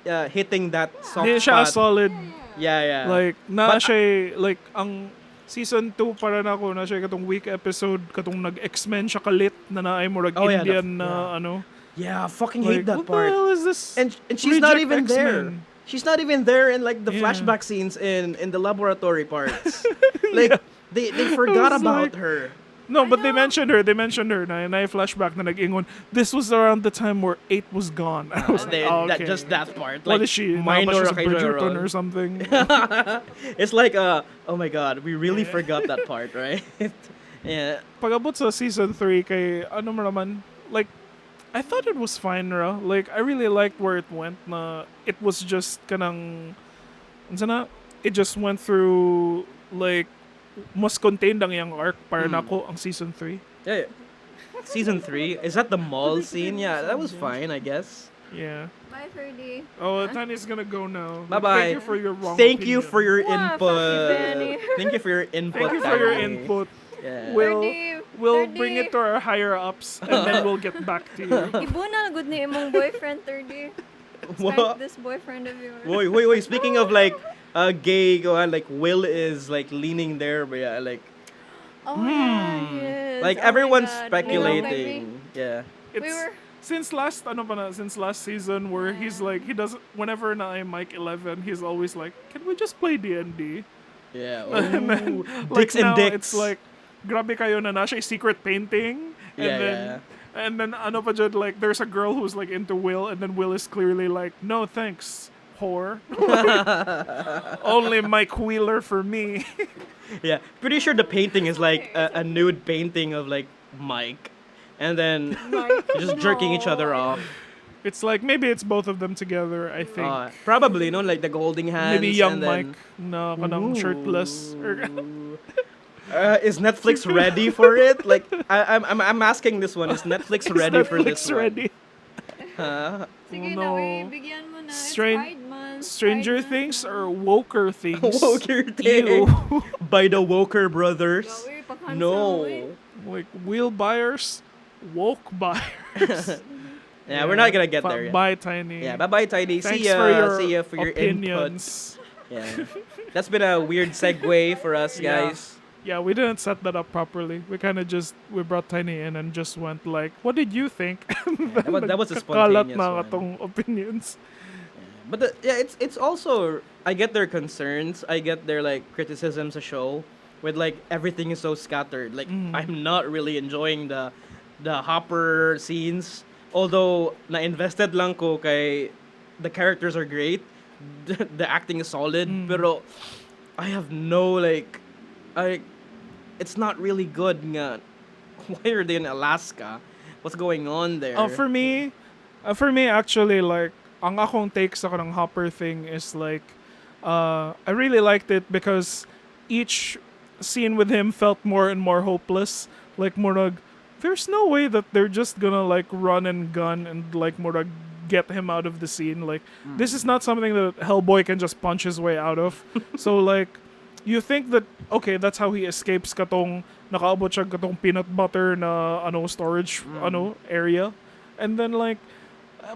hitting that soft Hindi siya spot. solid. Yeah, yeah. Like, na But- siya, like, ang season 2 para na ako, na siya katong week episode, katong nag-X-Men siya kalit, na naay mo rag Oh, yeah, Indian the- na, ano. yeah, I fucking Like, hate that what part. the hell is this? And she's not Reject even there. X-Men. She's not even there in like the Yeah. flashback scenes in the laboratory parts. Like they forgot was about like- her. No, but they mentioned her na flashback na nag-ingon, this was around the time where 8 was gone. I was like, They- oh, that, okay. just that part. What Like, is she? minor Minor occasional Bridgerton role. or something? It's like oh my god, we really forgot that part, right? Yeah. Pag-abot sa season 3 kay, ano mo naman, like, I thought it was fine, ra. Like, I really liked where it went na it was just kanang, unsa na, it just went through, like, mas contained ang yung arc para na ako ang season 3. Yeah, yeah. Season 3. Is that the mall scene? Yeah, that was fine, I guess. Yeah. Bye, Ferdy. Oh, Tani's gonna go now. Like, Bye-bye. Thank you for your wrong Thank you opinion. for your Wow, fuck you, input. Benny. Thank you for your input. Thank you for your Tani. input. Yeah. We'll Ferdy, we'll Ferdy. bring it to our higher ups and then we'll get back to you. Ibo na good ni imong boyfriend, Ferdy. Spank What? this boyfriend of yours. Wait. Speaking of like gay, like Will is like leaning there, but yeah, like Oh, yeah, he is. like Oh my everyone's God. speculating. Yeah. It's We were- since last since last season where he's like he doesn't whenever na I'm Mike 11 he's always like, can we just play D&D? Yeah. And then, Ooh. like Dicks and now dicks. it's like grabe kayo na siya secret painting and Yeah, then yeah. and then ano pa dyan, like there's a girl who's like into Will and then Will is clearly like, no thanks whore. Only Mike Wheeler for me. Yeah. Pretty sure the painting is like a nude painting of like Mike, and then just jerking each other off. It's like maybe it's both of them together, I think. Probably, no, like the holding hands. Maybe young and then, Mike na kanang shirtless. Is Netflix ready for it? Like, I'm asking this one. Is Netflix Is ready for Netflix this ready? one? Huh? Sige Oh, no. na, we bigyan mo na. It's Stran- Pride Month, Stranger Pride Month. Things or woker things? Woker Ew. thing by the Woker Brothers. Gawi, pag-cancel No. mo eh. Like wheel buyers, woke buyers. Yeah, we're not gonna get there yet. Bye, Tiny. Yeah, bye, Tidy. Thanks See ya. for your See ya for your input. opinions. Yeah, that's been a weird segue for us, Yeah. guys. Yeah, we didn't set that up properly. We kind of we brought Tiny in and just went like, "What did you think?" That was a Nagkakalat spontaneous na one. katong opinions. But it's also, I get their concerns. I get their like criticisms of show with like everything is so scattered. Like I'm not really enjoying the Hopper scenes. Although na-invested lang ko kay the characters are great, the acting is solid, pero I have no like it's not really good nga. Why are they in Alaska? What's going on there? For me actually, like, ang akong take sa kanang Hopper thing is like, I really liked it because each scene with him felt more and more hopeless. Like, murag, there's no way that they're just gonna like run and gun and like murag get him out of the scene. Like, this is not something that Hellboy can just punch his way out of. So like, you think that okay, that's how he escapes katong nakaabot siya katong peanut butter na storage area, and then like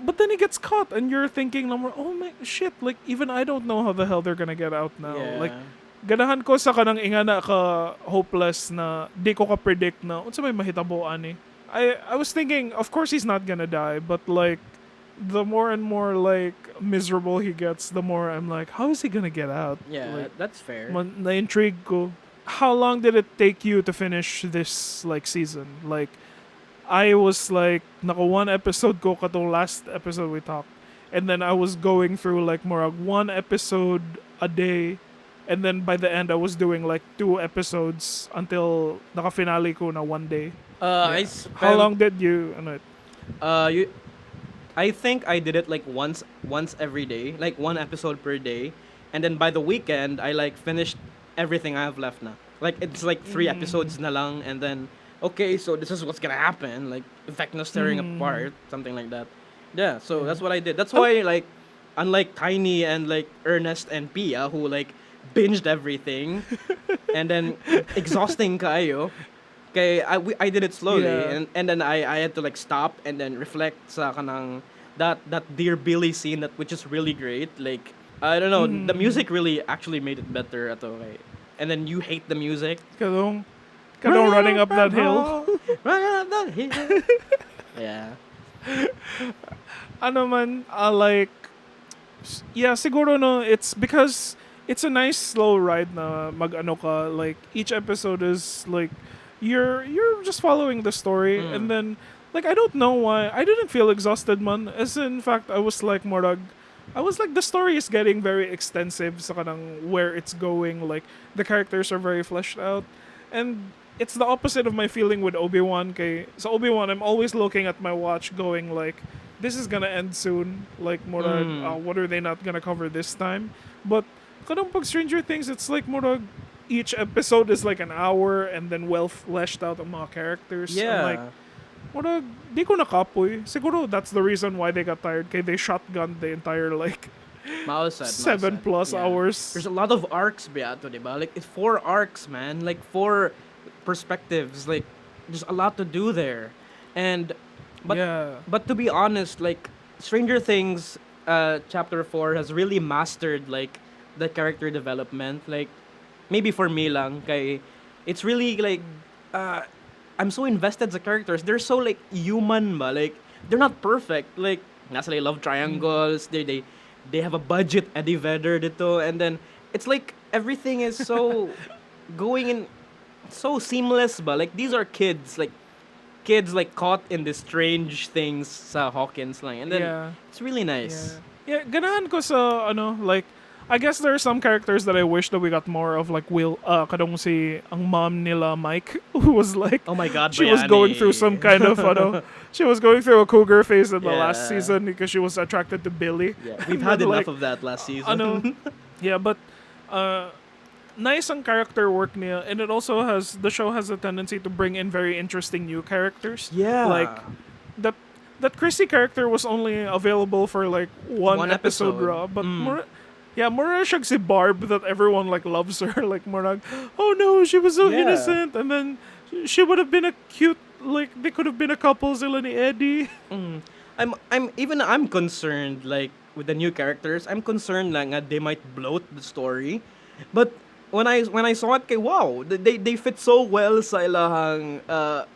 but then he gets caught and you're thinking oh my shit, like even I don't know how the hell they're gonna get out now. Yeah. Like ganahan ko sa kanang ingana ka hopeless na di ko ka predict na unsa may mahitabo ani. I was thinking of course he's not gonna die, but like the more and more like miserable he gets, the more I'm like, how is he gonna get out? yeah, Like, that's fair. na-intrigue ko. How long did it take you to finish this like season? Like, I was like, naka one episode ko katong last episode we talked, and then I was going through like more of one episode a day, and then by the end I was doing like 2 episodes until naka-finale ko na one day. I spent, How long did you? I think I did it like once every day, like 1 episode per day, and then by the weekend I like finished everything I have left now. Like it's like 3 episodes na lang, and then okay, so this is what's gonna happen, like Vecna tearing apart, something like that. Yeah, so that's what I did. That's why like, unlike Tiny and like Ernest and Pia who like binged everything, and then exhausting kayo. Okay, I did it slowly, Yeah. and then I had to like stop and then reflect sa kanang that Dear Billy scene which is really great. Like I don't know, the music really actually made it better ato kay. And then you hate the music. Kadong running up that hill. Running up that hill. Yeah. Ano man, like, yeah, siguro no, it's because it's a nice slow ride na mag-ano ka, like, each episode is, like, you're just following the story, and then, like, I don't know why, I didn't feel exhausted man, as in fact, I was like, the story is getting very extensive sa kanang where it's going, like, the characters are very fleshed out, and it's the opposite of my feeling with Obi-Wan. So Obi-Wan, I'm always looking at my watch going like, this is gonna end soon. Like, murag, what are they not gonna cover this time? But kanang pag Stranger Things, it's like murag, each episode is like an hour and then well fleshed out ang mga characters. Yeah. And like, Murag, di ko nakapoy. Siguro that's the reason why they got tired. Kay they shotgunned the entire like Mausad, 7 plus Yeah. hours. There's a lot of arcs, beato, diba? Like, it's 4 arcs, man. Like, 4 perspectives. Like, there's a lot to do there. And, but, yeah. but to be honest, like, Stranger Things, chapter 4 has really mastered, like, the character development. Like, maybe for me lang, kay, it's really, like, I'm so invested sa characters. They're so, like, human ba? Like, they're not perfect. Like, nasa like love triangles. They have a budget, Eddie Vedder dito. And then, it's like, everything is so going in, so seamless ba? Like, these are kids, like, caught in these strange things sa Hawkins lang. And then, Yeah. it's really nice. Yeah, ganahan ko sa like I guess there are some characters that I wish that we got more of, like kadong si ang mom nila Mike, who was like Oh my God, she was going through some kind of she was going through a cougar phase in the last Yeah. season because she was attracted to Billy. Yeah, we've And had then, enough like, of that last season. Yeah, but nice ang character work niya, and it also has the show has a tendency to bring in very interesting new characters. Yeah. Like that Chrissy character was only available for like one episode raw, but mura siyag si Barb that everyone like loves her. Like mura, oh no, she was so Yeah. innocent, and then she would have been a cute, like they could have been a couple, sila ni Eddie. I'm concerned, like, with the new characters. I'm concerned lang nga they might bloat the story. But when I saw it, kay wow, they fit so well sa ilahang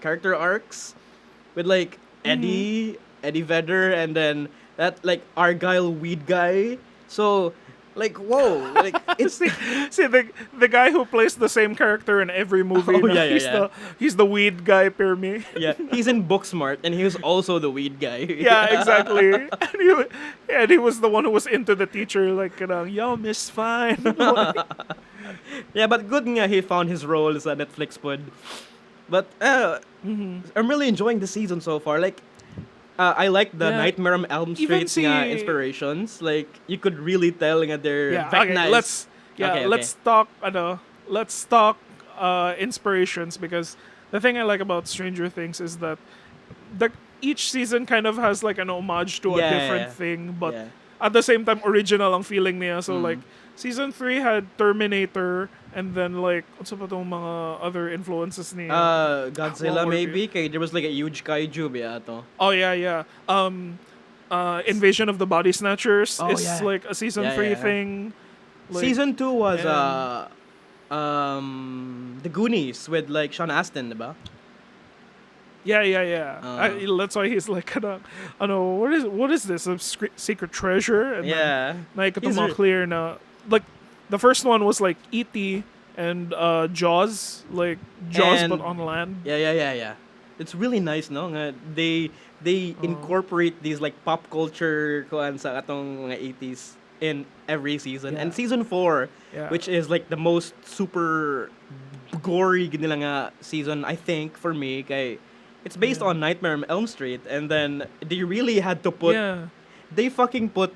character arcs with like Eddie Vedder, and then that like Argyle weed guy. So like whoa, like it's See the guy who plays the same character in every movie. Oh, no? yeah, He's the weed guy, per me. yeah, he's in Booksmart and he was also the weed guy. Yeah, exactly. And he was the one who was into the teacher, like, yo, Miss Fine. Yeah, but good nga he found his role sa Netflix pod. But I'm really enjoying the season so far. Like, I like the Yeah. Nightmare on Elm Even Street nga si- inspirations. Like, you could really tell nga they're Yeah, very okay, nice. let's talk inspirations, because the thing I like about Stranger Things is that each season kind of has like an homage to a Yeah, different yeah. thing, but Yeah. at the same time original ang feeling niya. So like season 3 had Terminator, and then like what's up itong mga other influences niya? Godzilla What were maybe. Kay there was like a huge kaiju ba ato. Oh yeah. Invasion of the Body Snatchers Oh, is yeah. like a season Yeah, 3 yeah. thing. Like, Season 2 was and- The Goonies with like Sean Astin, diba? Yeah. That's why he's like, what is this? A secret treasure? And Yeah. then, like, He's clear na, like, the first one was like E.T. and Jaws, like Jaws And- but on land. Yeah. It's really nice, no? Nga they incorporate these like pop culture kuan sa atong mga 80s in every season. Yeah. And season 4, Yeah. which is like the most super gory nila nga season, I think, for me, kay it's based on Nightmare on Elm Street, and then they really had to put Yeah. they fucking put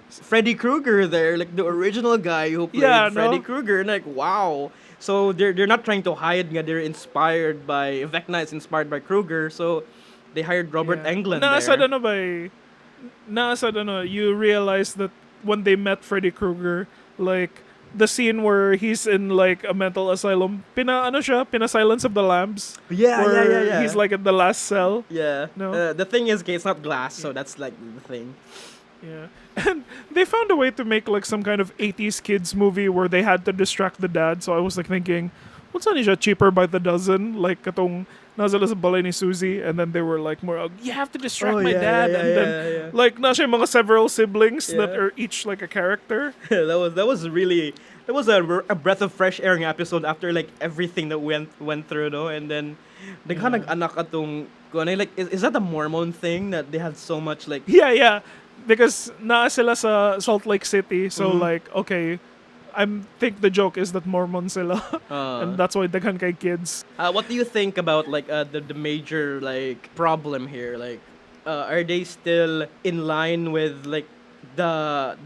Freddy Krueger there, like the original guy who played Yeah, no? Freddy Krueger, and like wow. So they're not trying to hide nga they're inspired by Vecna is inspired by Krueger, so they hired Robert Englund Nasa there. you realize that when they met Freddy Krueger, like the scene where he's in like a mental asylum, Silence of the Lambs. Yeah, where yeah. He's like at the last cell. Yeah. No? The thing is, okay, it's not glass, so that's like the thing. Yeah. And they found a way to make like some kind of 80s kids movie where they had to distract the dad. So I was like thinking, what's on siya cheaper by the dozen? Like katong nazala sa balay ni Susie, and then they were like more, you have to distract my dad, and then like na siya mga several siblings that Yeah. are each like a character. that was a breath of fresh air ng episode after like everything that went through, no? And then nag-anak atong like is that a Mormon thing that they had so much like Yeah. Because naa sila sa Salt Lake City, so like okay, I think the joke is that Mormon sila, and that's why daghan kay kids. what do you think about like the major like problem here? Like are they still in line with like the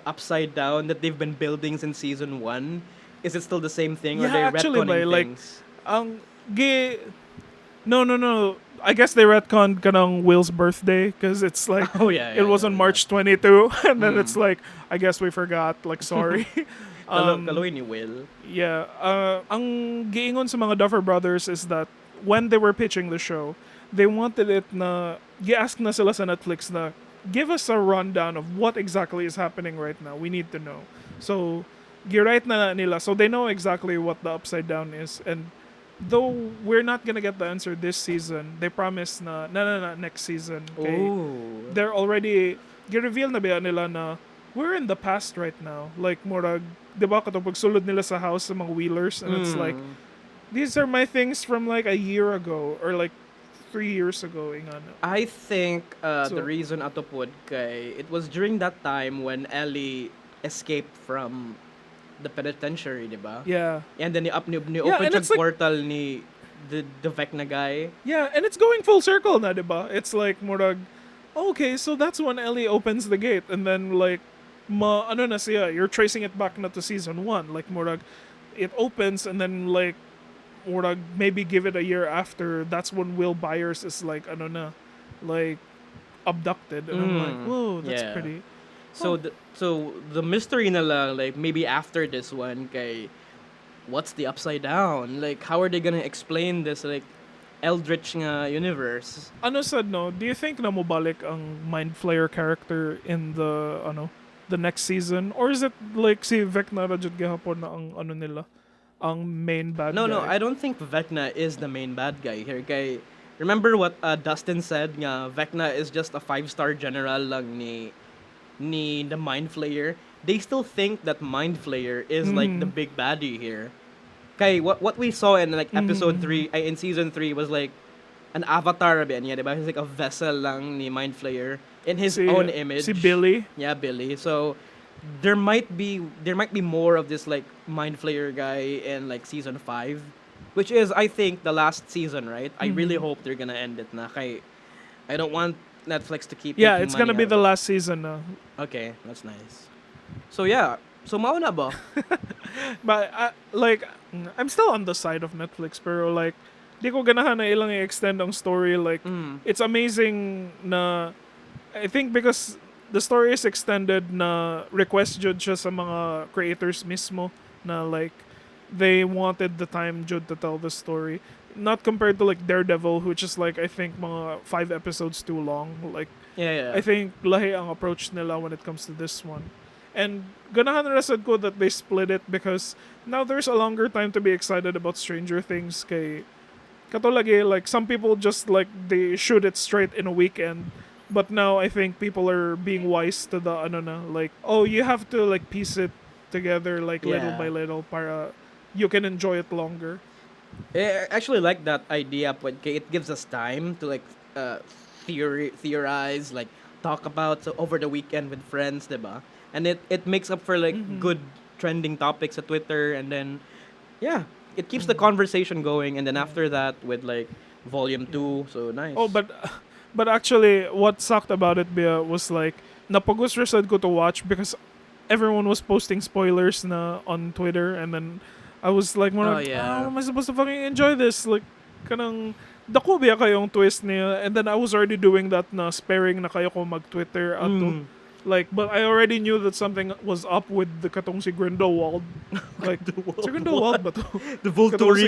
upside down that they've been building since season 1? Is it still the same thing, or Yeah, they actually, retconning like, things? Ang gay. No. I guess they retconned kanang Will's birthday because it's like Oh yeah, it was on March 22, and then it's like I guess we forgot. Like sorry. Kaloy ni Will. Yeah. Ang giingon sa mga Duffer Brothers is that when they were pitching the show, they wanted it na gi-ask na sila sa Netflix na give us a rundown of what exactly is happening right now. We need to know. So, gi-write na nila. So they know exactly what the Upside Down is. And though we're not gonna get the answer this season, they promise na next season. Okay? Oh. They're already gi-reveal na ba nila na we're in the past right now. Like, murag, di ba kato pagsulod nila sa house sa mga wheelers and it's like, these are my things from like a year ago or like 3 years ago. Ingano. I think So- the reason ato pod kay it was during that time when Ellie escaped from the penitentiary, di ba? Yeah. And then ni Yeah, open and siya it's like- portal ni the Vecna guy. Yeah, and it's going full circle na, di ba? It's like, murag, okay, so that's when Ellie opens the gate and then like, ano na siya, you're tracing it back na to season 1. Like, murag, it opens and then like, murag, maybe give it a year after, that's when Will Byers is like, ano na, like, abducted. And I'm like, whoa, that's Yeah. pretty. So the mystery nila like maybe after this one kay what's the upside down? Like how are they gonna explain this like eldritch nga universe? Ano sad, no? Do you think na mobalik ang Mind Flayer character in the, the next season? Or is it like si Vecna ra jud gihapon na ang ano nila? Ang main bad No, guy? I don't think Vecna is the main bad guy here. Kay remember what Dustin said nga Vecna is just a 5-star general lang ni the Mind Flayer. They still think that Mind Flayer is like the big baddie here. Kay what we saw in like episode 3 in season 3 was like an avatar ba niya, diba? He's like a vessel lang ni Mind Flayer in his own image. Si Billy? Yeah, Billy. So there might be more of this like Mind Flayer guy in like season 5, which is I think the last season, right? I really hope they're gonna end it na. Kay I don't want Netflix to keep Yeah, making it's gonna money be out the of it. last season na. Okay, that's nice. So yeah, so mauna ba? But I'm still on the side of Netflix, pero like di ko ganahan na ilang i-extend ang story. Like it's amazing na I think because the story is extended na request jud siya sa mga creators mismo na like they wanted the time jud to tell the story. Not compared to like Daredevil, which is like I think mga 5 episodes too long. Like Yeah. I think lahi ang approach nila when it comes to this one. And ganahan rasad ko that they split it because now there's a longer time to be excited about Stranger Things kay katulagi like some people just like they shoot it straight in a weekend, but now I think people are being wise to the ano na like oh you have to like piece it together like little Yeah. by little para you can enjoy it longer. I actually like that idea, but it gives us time to like theorize, like talk about over the weekend with friends, diba? And it makes up for like good trending topics at Twitter, and then yeah, it keeps the conversation going. And then after that, with like volume 2, so nice. Oh, but actually, what sucked about it Bia, was like napagos rasad ko to watch because everyone was posting spoilers na on Twitter, and then I was like, Oh, yeah. how am I supposed to fucking enjoy this? Like, kanang dako biya kayong twist niya, and then I was already doing that na sparing na kayo ko mag-Twitter ato. Like, but I already knew that something was up with the katong si Grindelwald. Like, si Grindelwald ba to? The Katong Volturi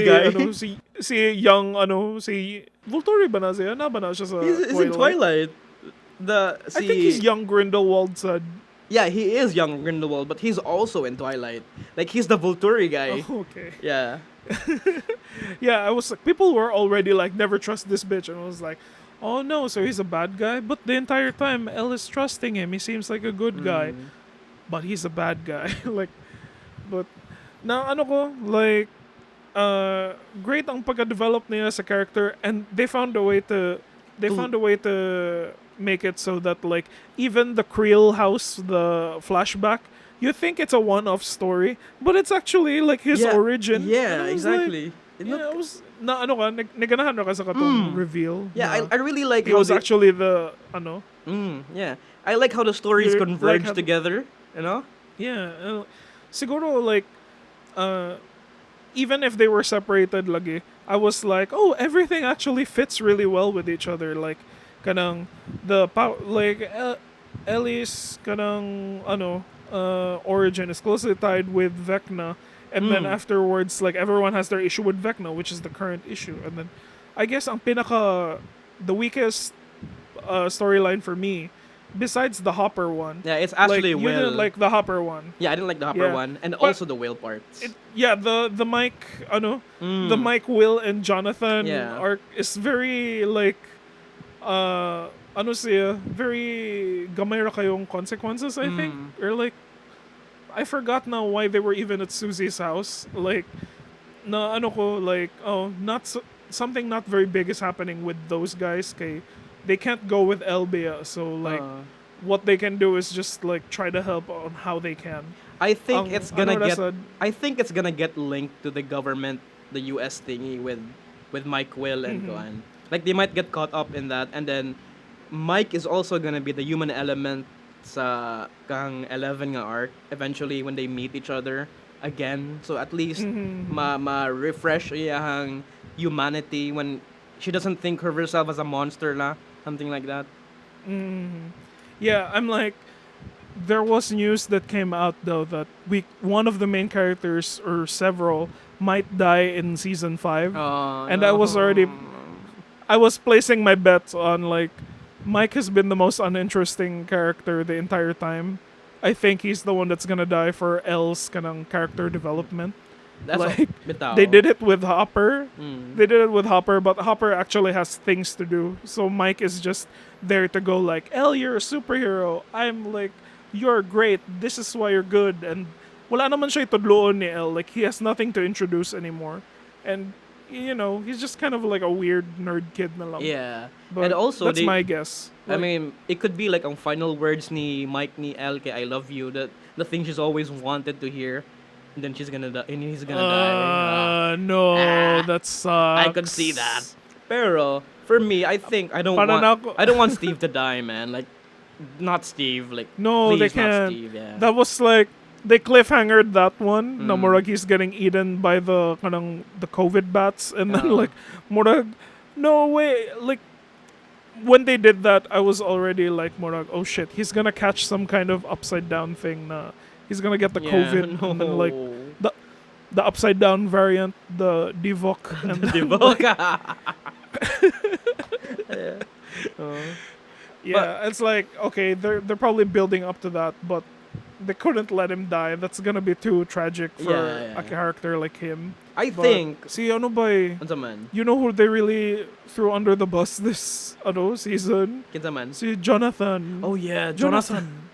si, guy. si young, si Volturi ba na siya? Na ba na siya sa He's in Twilight. I think he's young Grindelwald sa... Yeah, he is young Grindelwald, but he's also in Twilight. Like he's the Volturi guy. Oh, okay. Yeah. Yeah, I was like, people were already like, never trust this bitch. And I was like, oh no, so he's a bad guy? But the entire time, Elle is trusting him. He seems like a good guy. But he's a bad guy. Like, but, na ano ko, like, great ang pagka-develop niya sa character. And they found a way to make it so that like even the Creel house, the flashback, you think it's a one-off story, but it's actually like his origin. Yeah, And I was exactly. Like, yeah, I was na ano ka naganahan ka sa katong reveal. Yeah, na I really like he how was they, actually the ano. yeah. I like how the stories You're- converge like how- together, you know? Yeah, siguro like even if they were separated lagi, I was like, oh, everything actually fits really well with each other. Like, kanang Ellie's kanang origin is closely tied with Vecna, and then afterwards, like everyone has their issue with Vecna, which is the current issue, and then I guess the weakest storyline for me, besides the Hopper one. Yeah, it's Like, actually you Will. didn't like the Hopper one. Yeah, I didn't like the Hopper Yeah. one, and But also the whale parts. The Mike the Mike, Will, and Jonathan Yeah. arc is very like very gamay ra kayong consequences, I think, or like I forgot now why they were even at Susie's house. Like na like something not very big is happening with those guys. Kay they can't go with Elbia, so like what they can do is just like try to help on how they can. I think Ang it's gonna get. Rasad, I think it's gonna get linked to the government, the U.S. thingy with Mike, Will, and Gohan. Like they might get caught up in that, and then Mike is also gonna be the human element sa kang 11 nga arc eventually when they meet each other again. So at least refresh iyahang humanity when she doesn't think of herself as a monster la, something like that. Yeah, I'm like, there was news that came out though that one of the main characters or several might die in season 5, and I was placing my bets on like Mike has been the most uninteresting character the entire time. I think he's the one that's gonna die for L's kanang character development. That's Like, bitaw. They did it with Hopper. They did it with Hopper, but Hopper actually has things to do. So Mike is just there to go like, L, you're a superhero. I'm like, you're great. This is why you're good. And wala naman siya itudloon ni L. Like, he has nothing to introduce anymore. And, he's just kind of like a weird nerd kid na lang. Yeah. But And also that's my guess. I mean, it could be like ang final words ni Mike ni El kay I love you, the thing she's always wanted to hear. And then she's gonna die, and he's gonna die. No, that sucks. I could see that. Pero for me, I think I don't want Steve to die, man. Like, not Steve. Like, No, please, they not can't. Steve. Yeah. That was like they cliffhangered that one. Na murag he's getting eaten by the COVID bats, and then like murag, no way. Like when they did that, I was already like murag, oh shit, he's gonna catch some kind of upside down thing. Na he's gonna get the COVID, and then like the upside down variant, the Divok, and yeah, it's like okay, they're probably building up to that, but they couldn't let him die. That's gonna be too tragic for a character like him. I But think. si ano ba eh, Unsa man? you know who they really threw under the bus this season? Kinsa man? Si Jonathan. Oh yeah, Jonathan.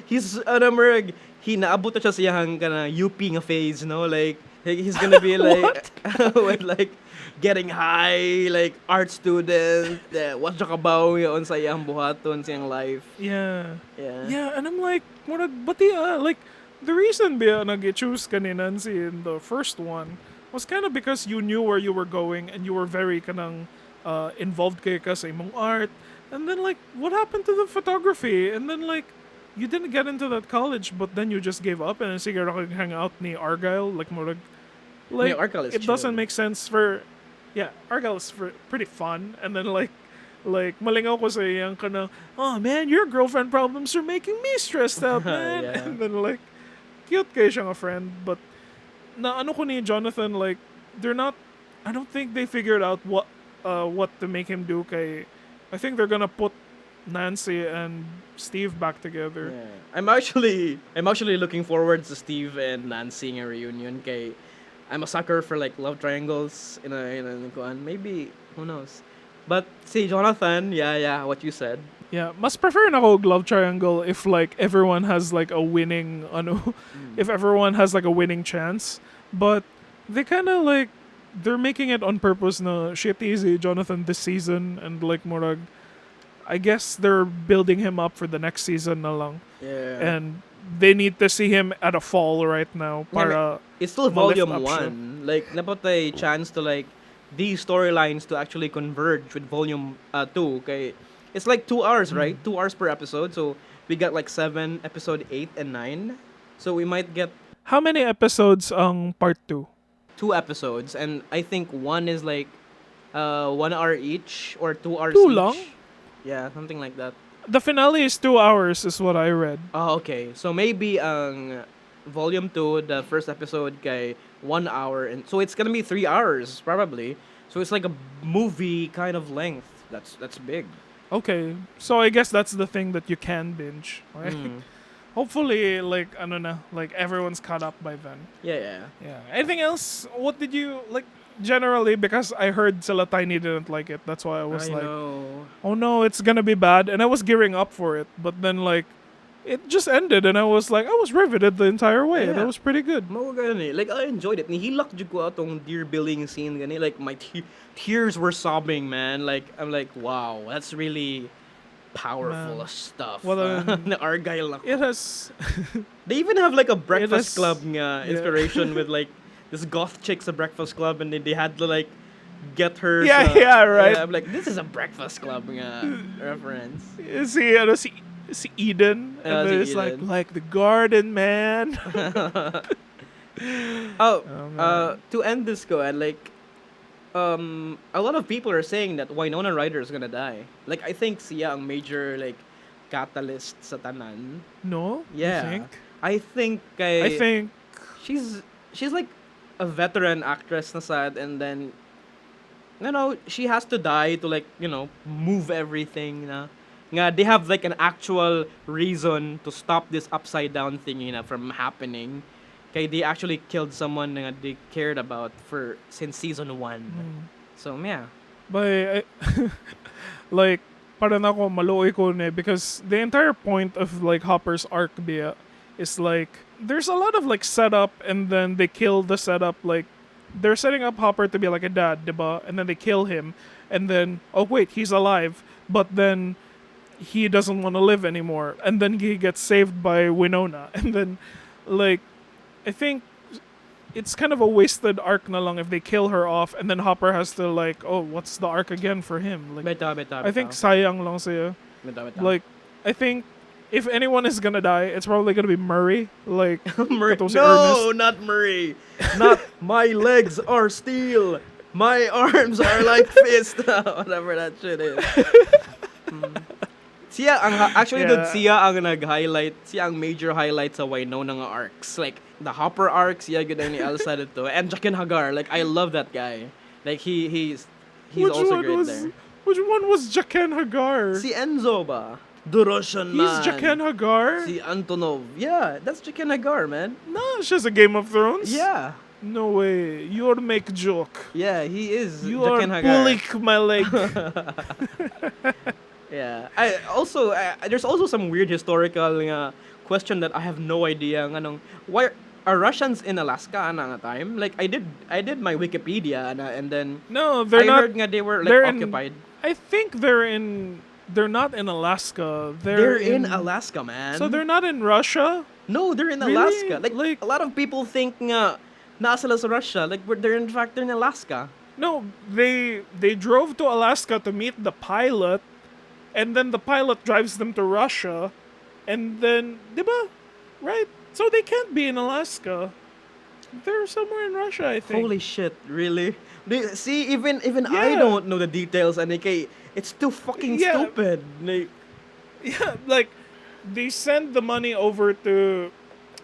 He's merg. He naabot na siya sa iyang kana UP nga phase, no? Like he's gonna be like with like getting high, like art student. What's siya kabaw yon sa iyang buhaton sa iyang life. Yeah. Yeah. Yeah, and I'm like, murag bati like the reason ba nag-choose ka ni Nancy in the first one was kind of because you knew where you were going and you were very kanang involved kay ka sa imong art. And then like, what happened to the photography? And then like, you didn't get into that college, but then you just gave up and then sige ra kag hang out ni Argyle like murag like Argyle is it chill. doesn't make sense for Argyle is pretty fun, and then like malingaw ko sa iyang kana, oh man, your girlfriend problems are making me stressed out, man. Yeah. And then like cute kayo siyang a friend, but na ano ko ni Jonathan, like they're not, I don't think they figured out what to make him do kay I think they're gonna put Nancy and Steve back together. Yeah. I'm actually looking forward to Steve and Nancy in a reunion. Kay I'm a sucker for like love triangles in a kuan. Maybe who knows. But see Jonathan, yeah, what you said. Yeah, mas prefer na ko love triangle if like everyone has like a winning if everyone has like a winning chance. But they kind of like they're making it on purpose na shit easy Jonathan this season, and like murag I guess they're building him up for the next season na lang. Yeah. And they need to see him at a fall right now para It's still ma-lift volume up siya. 1. Like dapat a chance to like these storylines to actually converge with volume 2. Kay it's like 2 hours, right? 2 hours per episode. So we got like 7, episode 8 and 9. So we might get How many episodes ang part 2? 2 episodes, and I think one is like 1 hour each or 2 hours Too each. long? Yeah, something like that. The finale is 2 hours, is what I read. Oh, okay. So maybe ang volume 2, the first episode kay 1 hour, and so it's gonna be 3 hours probably. So it's like a movie kind of length. That's big. Okay, so I guess that's the thing that you can binge, right? Mm. Hopefully, like, I don't know, like everyone's caught up by then. Yeah. Yeah. Anything else? What did you like? Generally, because I heard sila Tiny didn't like it. That's why I was I like, know. oh no, it's gonna be bad. And I was gearing up for it, but then like, it just ended, and I was like, I was riveted the entire way. Yeah. That was pretty good. Mao gani. Like I enjoyed it. Nihilak jud ko atong deer billing scene gani. Like my tears were sobbing, man. Like I'm like, wow, that's really powerful Man. stuff. Well, The Argyle lang. It has. They even have like a is- Breakfast Club nga yeah. inspiration with like this goth chick's a Breakfast Club, and then they had to like get her. Yeah, yeah, right. I'm like, this is a Breakfast Club nga reference. Si Eden, and Si then it's Eden. like the garden man. Oh, to end this go, like, a lot of people are saying that Winona Ryder is gonna die. Like, I think siya ang major like catalyst sa tanan. No, Yeah, you think? I think kay, I think she's like a veteran actress na sad, and then she has to die to like move everything na. Nga, they have like an actual reason to stop this upside down thingy na from happening. Kay they actually killed someone na they cared about for since season 1. So yeah. But like, parang ako maluoy ko na because the entire point of like Hopper's arc biya is like there's a lot of like setup, and then they kill the setup. Like they're setting up Hopper to be like a dad, diba? And then they kill him, and then oh wait, he's alive, but then he doesn't want to live anymore, and then he gets saved by Winona, and then like I think it's kind of a wasted arc na lang if they kill her off, and then Hopper has to like, oh, what's the arc again for him? Like Beta. I think sayang lang siya. Beta. Like I think if anyone is gonna die, it's probably gonna be Murray. Like Murray. katong si No, Ernest. not Murray. Not my legs are steel. My arms are like fist. Whatever that shit is. Siya actually Yeah. siya ang nag-highlight, siya ang major highlight sa Winona nga arcs. Like the Hopper arc, siya gud ang ni Elsa dito, and Jaqen Hagar. Like I love that guy. Like he's Which also one great was there. which one was Jaqen Hagar? Si Enzo ba? The Russian He's man. Jaqen Hagar? Si Antonov. Yeah, that's Jaqen Hagar, man. No, it's just a Game of Thrones. Yeah. No way. You're make joke. Yeah, he is You are Jaqen Hagar. pulling my leg. Yeah. There's also some weird historical question that I have no idea nganong why are Russians in Alaska na nga time? Like I did my Wikipedia and then No, they're I not. heard nga they were like they're occupied. I think they're not in Alaska. They're in Alaska, man. So they're not in Russia? No, they're in Really? Alaska. Like, Like- a lot of people think nga nasa sila sa Russia. Like they're in Alaska. No, they drove to Alaska to meet the pilot, and then the pilot drives them to Russia, and then, diba? Right? So they can't be in Alaska. They're somewhere in Russia, I think. Holy shit, really? See, even I Yeah. don't know the details, and like, it's too fucking Yeah. stupid. Like, Yeah, like they send the money over to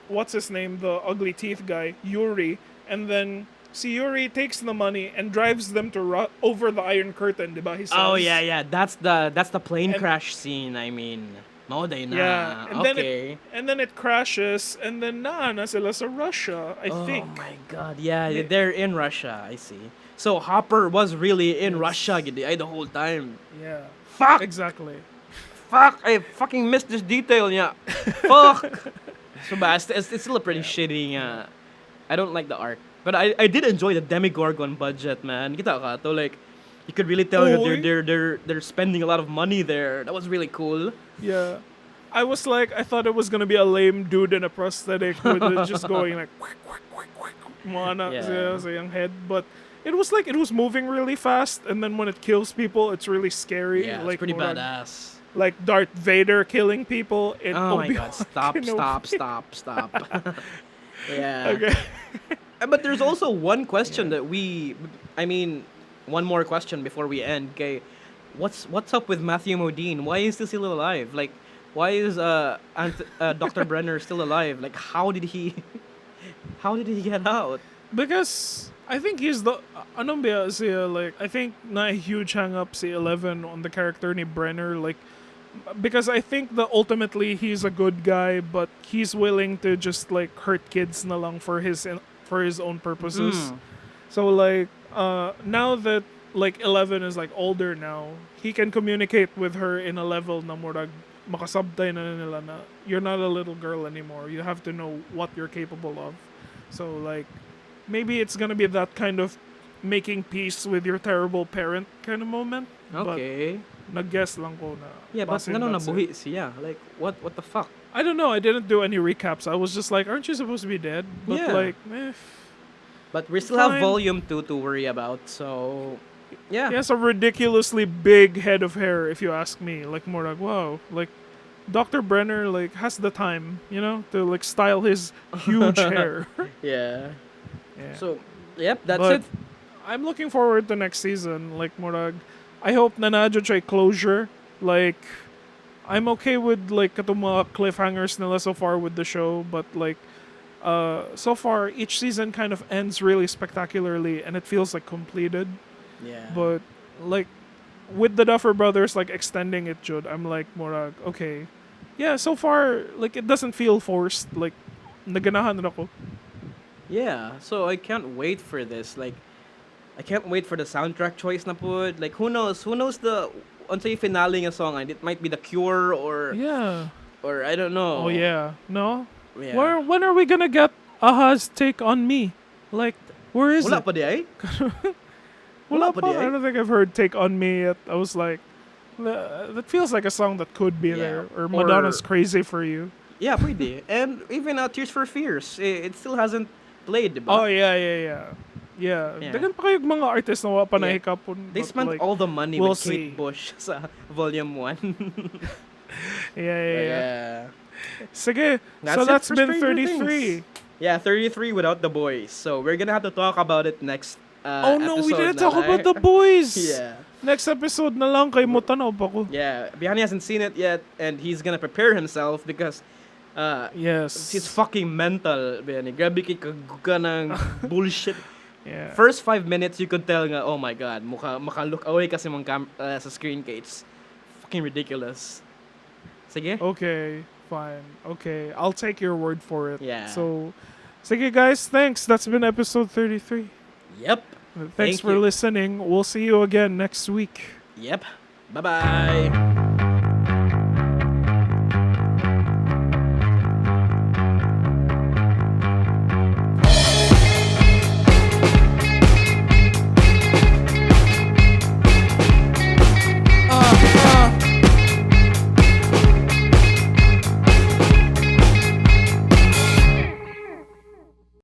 what's his name, the ugly teeth guy, Yuri, and then Yuri takes the money and drives them to over the Iron Curtain, diba? He says. oh yeah, that's the plane And- crash scene. I mean, Mauday na. Yeah, and Okay. then it crashes, and then na sila sa Russia, I think. Oh my god, yeah, Yeah. they're in Russia. I see. So Hopper was really in Yes. Russia gid the whole time. Yeah, Fuck! exactly. Fuck! I fucking missed this detail, yeah. Fuck! So bad. It's still a pretty shitty. I don't like the arc, but I did enjoy the Demigorgon budget, man. Kita ka to, like you could really tell that Oy. they're spending a lot of money there. That was really cool. Yeah, I was like, I thought it was gonna be a lame dude in a prosthetic with it just going like quack quack quack quack, mana Yeah. sa yung head, but it was like it was moving really fast, and then when it kills people, it's really scary. Yeah, like it's pretty murag- badass. Like Darth Vader killing people in Oh my Obi-Wan god! Stop! Kenobi. Stop! Stop! Stop! Yeah. Okay. But there's also one question that I mean, one more question before we end. Okay, what's up with Matthew Modine? Why is he still alive? Like, why is Dr. Brenner still alive? Like, how did he how did he get out? Because I think he's the anong ba siya, like I think na huge hang up si 11 on the character ni Brenner, like because I think that ultimately he's a good guy, but he's willing to just like hurt kids na lang for his own purposes. So like now that like 11 is like older now, he can communicate with her in a level na murag makasabtay na nila na you're not a little girl anymore. You have to know what you're capable of. So like maybe it's gonna be that kind of making peace with your terrible parent kind of moment. Okay. But nag-guess lang ko na. Yeah, but passing ngano that's it. nabuhi siya? Like, what the fuck? I don't know. I didn't do any recaps. I was just like, aren't you supposed to be dead? But Yeah. like, But we still have Fine. volume 2 to worry about, so yeah. he has a ridiculously big head of hair, if you ask me. Like more like, wow, like Dr. Brenner like has the time, to like style his huge hair. Yeah. Yeah. So, yep, that's But it. I'm looking forward to next season. Like Morag, I hope na nadyo try closure. Like, I'm okay with like katong mga cliffhangers nila so far with the show, but like, so far each season kind of ends really spectacularly, and it feels like completed. Yeah. But like, with the Duffer Brothers like extending it, Jude, I'm like Morag, okay, yeah. So far, like it doesn't feel forced. Like, naganahan na ako. Yeah, so I can't wait for this. Like, I can't wait for the soundtrack choice na pud. Like, who knows? Who knows the unsay finale nga song? And it might be The Cure Yeah. or I don't know. Oh yeah. No. Yeah. When are we gonna get Aha's take on me? Like, where is Wala it? pa di ay? Wala pa pa. di ay? I don't think I've heard take on me yet. I was like, that feels like a song that could be Yeah. there. Or Or- Madonna's Crazy for You. Yeah, pwede. And even Tears for Fears, it still hasn't played, diba? Oh yeah. Yeah. Yeah. Dagan pa kayong mga artists na wala pa Yeah. nahikapon. They but, spent like, all the money we'll with Kate see. Bush sa Volume 1. Yeah. Sige. That's So it that's for been Stranger 33. Yeah, 33 without the boys. So we're gonna have to talk about it next Oh no, we episode didn't na talk lang. about the boys. Yeah. Next episode na lang kay mo tanaw pa ko. Yeah, Bayani hasn't seen it yet, and he's gonna prepare himself because Yes. he's fucking mental, Bayani. Grabe kay kaguga ng bullshit. Yeah. First 5 minutes, you could tell nga, oh my god, maka look away kasi mong sa screen kay it's fucking ridiculous. Sige? Okay, fine. Okay, I'll take your word for it. Yeah. So, sige guys, thanks. That's been episode 33. Yep. Thanks Thank for you. listening. We'll see you again next week. Yep. Bye-bye.